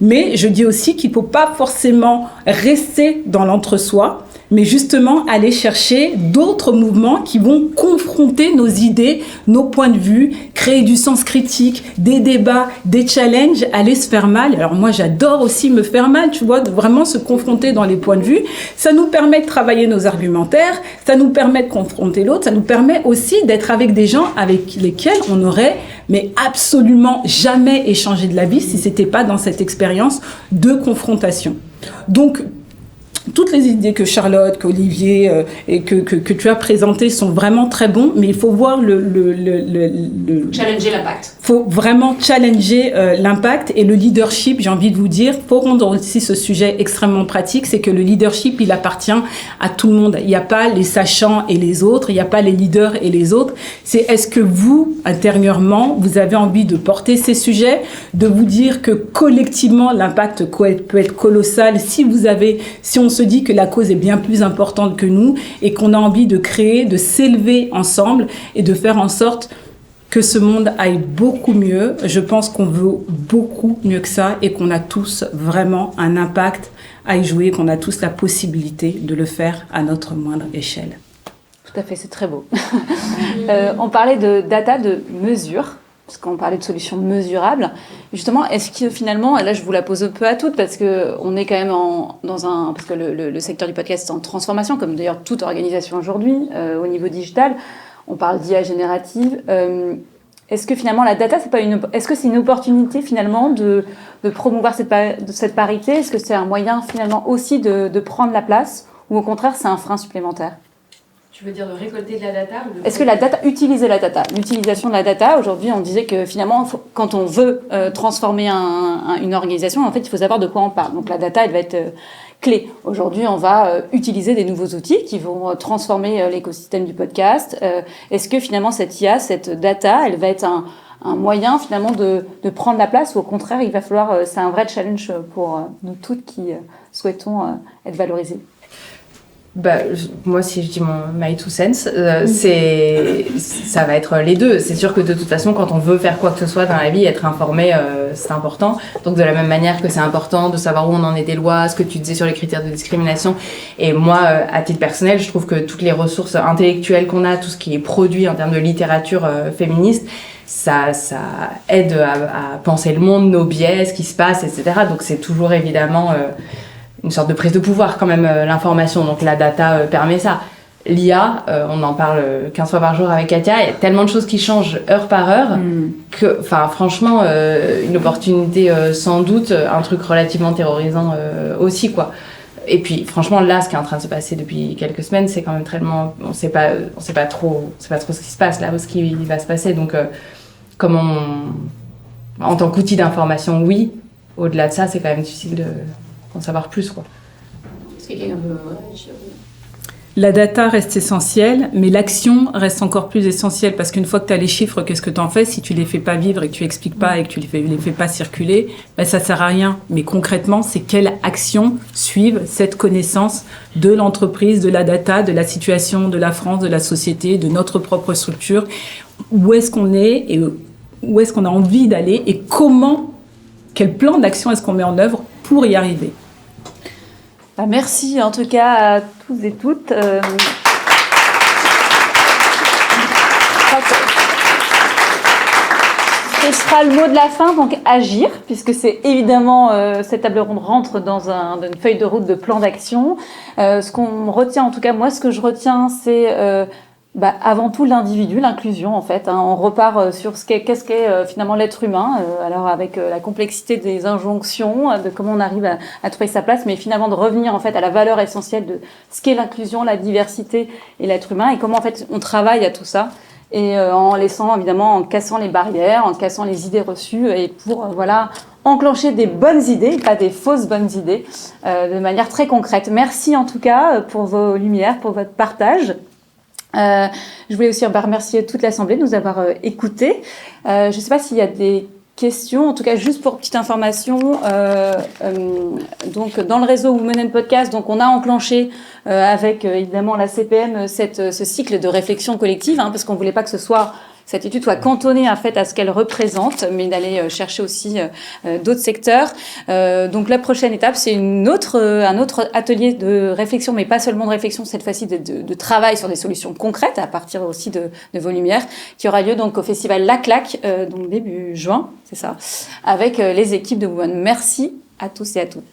mais je dis aussi qu'il ne faut pas forcément rester dans l'entre-soi, mais justement aller chercher d'autres mouvements qui vont confronter nos idées, nos points de vue, créer du sens critique, des débats, des challenges, aller se faire mal. Alors moi, j'adore aussi me faire mal, tu vois, de vraiment se confronter dans les points de vue. Ça nous permet de travailler nos argumentaires, ça nous permet de confronter l'autre, ça nous permet aussi d'être avec des gens avec lesquels on n'aurait mais absolument jamais échangé de la vie si c'était pas dans cette expérience de confrontation. Donc, toutes les idées que Charlotte, qu'Olivier et que tu as présentées sont vraiment très bons, mais il faut voir challenger l'impact. Il faut vraiment challenger l'impact et le leadership, j'ai envie de vous dire, pour rendre aussi ce sujet extrêmement pratique, c'est que le leadership, il appartient à tout le monde. Il n'y a pas les sachants et les autres, il n'y a pas les leaders et les autres. C'est est-ce que vous, intérieurement, vous avez envie de porter ces sujets, de vous dire que collectivement, l'impact peut être colossal si on se dit que la cause est bien plus importante que nous et qu'on a envie de créer, de s'élever ensemble et de faire en sorte que ce monde aille beaucoup mieux. Je pense qu'on veut beaucoup mieux que ça et qu'on a tous vraiment un impact à y jouer, qu'on a tous la possibilité de le faire à notre moindre échelle. Tout à fait, c'est très beau. On parlait de data, de mesure, parce qu'on parlait de solutions mesurables. Justement, est-ce que finalement, et là je vous la pose un peu à toutes, parce qu'on est quand même parce que le secteur du podcast est en transformation, comme d'ailleurs toute organisation aujourd'hui, au niveau digital. On parle d'IA générative. Est-ce que finalement la data, est-ce que c'est une opportunité finalement de promouvoir cette parité? Est-ce que c'est un moyen finalement aussi de prendre la place, ou au contraire c'est un frein supplémentaire? Tu veux dire de récolter de la data Est-ce que utiliser la data, l'utilisation de la data, aujourd'hui on disait que finalement quand on veut transformer une organisation, en fait il faut savoir de quoi on parle. Donc la data elle va être clé. Aujourd'hui on va utiliser des nouveaux outils qui vont transformer l'écosystème du podcast. Est-ce que finalement cette IA, cette data, elle va être un moyen finalement de prendre la place, ou au contraire il va falloir, c'est un vrai challenge pour nous toutes qui souhaitons être valorisées? Moi, si je dis my two cents, ça va être les deux. C'est sûr que de toute façon, quand on veut faire quoi que ce soit dans la vie, être informé, c'est important. Donc, de la même manière que c'est important de savoir où on en est des lois, ce que tu disais sur les critères de discrimination. Et moi, à titre personnel, je trouve que toutes les ressources intellectuelles qu'on a, tout ce qui est produit en termes de littérature féministe, ça aide à penser le monde, nos biais, ce qui se passe, etc. Donc, c'est toujours évidemment une sorte de prise de pouvoir quand même, l'information. Donc la data permet ça. L'IA, on en parle 15 fois par jour avec Katia, il y a tellement de choses qui changent heure par heure que, franchement, une opportunité sans doute, un truc relativement terrorisant aussi, quoi. Et puis franchement là, ce qui est en train de se passer depuis quelques semaines, c'est quand même tellement, on sait pas trop ce qui se passe là, ce qui va se passer. Donc en tant qu'outil d'information, oui. Au-delà de ça, c'est quand même difficile d'en savoir plus, quoi. Est-ce que quelqu'un veut réagir? La data reste essentielle, mais l'action reste encore plus essentielle, parce qu'une fois que tu as les chiffres, qu'est-ce que tu en fais? Si tu les fais pas vivre et que tu expliques pas et que tu les fais pas circuler, ça sert à rien. Mais concrètement, c'est quelles actions suivent cette connaissance de l'entreprise, de la data, de la situation de la France, de la société, de notre propre structure. Où est-ce qu'on est et où est-ce qu'on a envie d'aller, et quel plan d'action est-ce qu'on met en œuvre pour y arriver? Merci en tout cas à tous et toutes. Ce sera le mot de la fin, donc agir, puisque c'est évidemment, cette table ronde rentre dans une feuille de route de plan d'action. Ce qu'on retient, en tout cas moi ce que je retiens, c'est avant tout l'individu, l'inclusion en fait. On repart sur qu'est-ce qu'est finalement l'être humain, alors avec la complexité des injonctions, de comment on arrive à trouver sa place, mais finalement de revenir en fait à la valeur essentielle de ce qu'est l'inclusion, la diversité et l'être humain, et comment en fait on travaille à tout ça, et en cassant les barrières, en cassant les idées reçues, et pour enclencher des bonnes idées, pas des fausses bonnes idées, de manière très concrète. Merci en tout cas pour vos lumières, pour votre partage. Je voulais aussi remercier toute l'Assemblée de nous avoir écoutés. Je ne sais pas s'il y a des questions, en tout cas juste pour petite information, donc dans le réseau Women Podcast, donc on a enclenché avec évidemment la CPM ce cycle de réflexion collective, parce qu'on voulait pas que cette étude soit cantonnée en fait à ce qu'elle représente, mais d'aller chercher aussi d'autres secteurs. Donc la prochaine étape, c'est un autre atelier de réflexion, mais pas seulement de réflexion, cette fois-ci de travail sur des solutions concrètes à partir aussi de vos lumières, qui aura lieu donc au festival La Claque, donc début juin, c'est ça, avec les équipes de Women. Merci à tous et à toutes.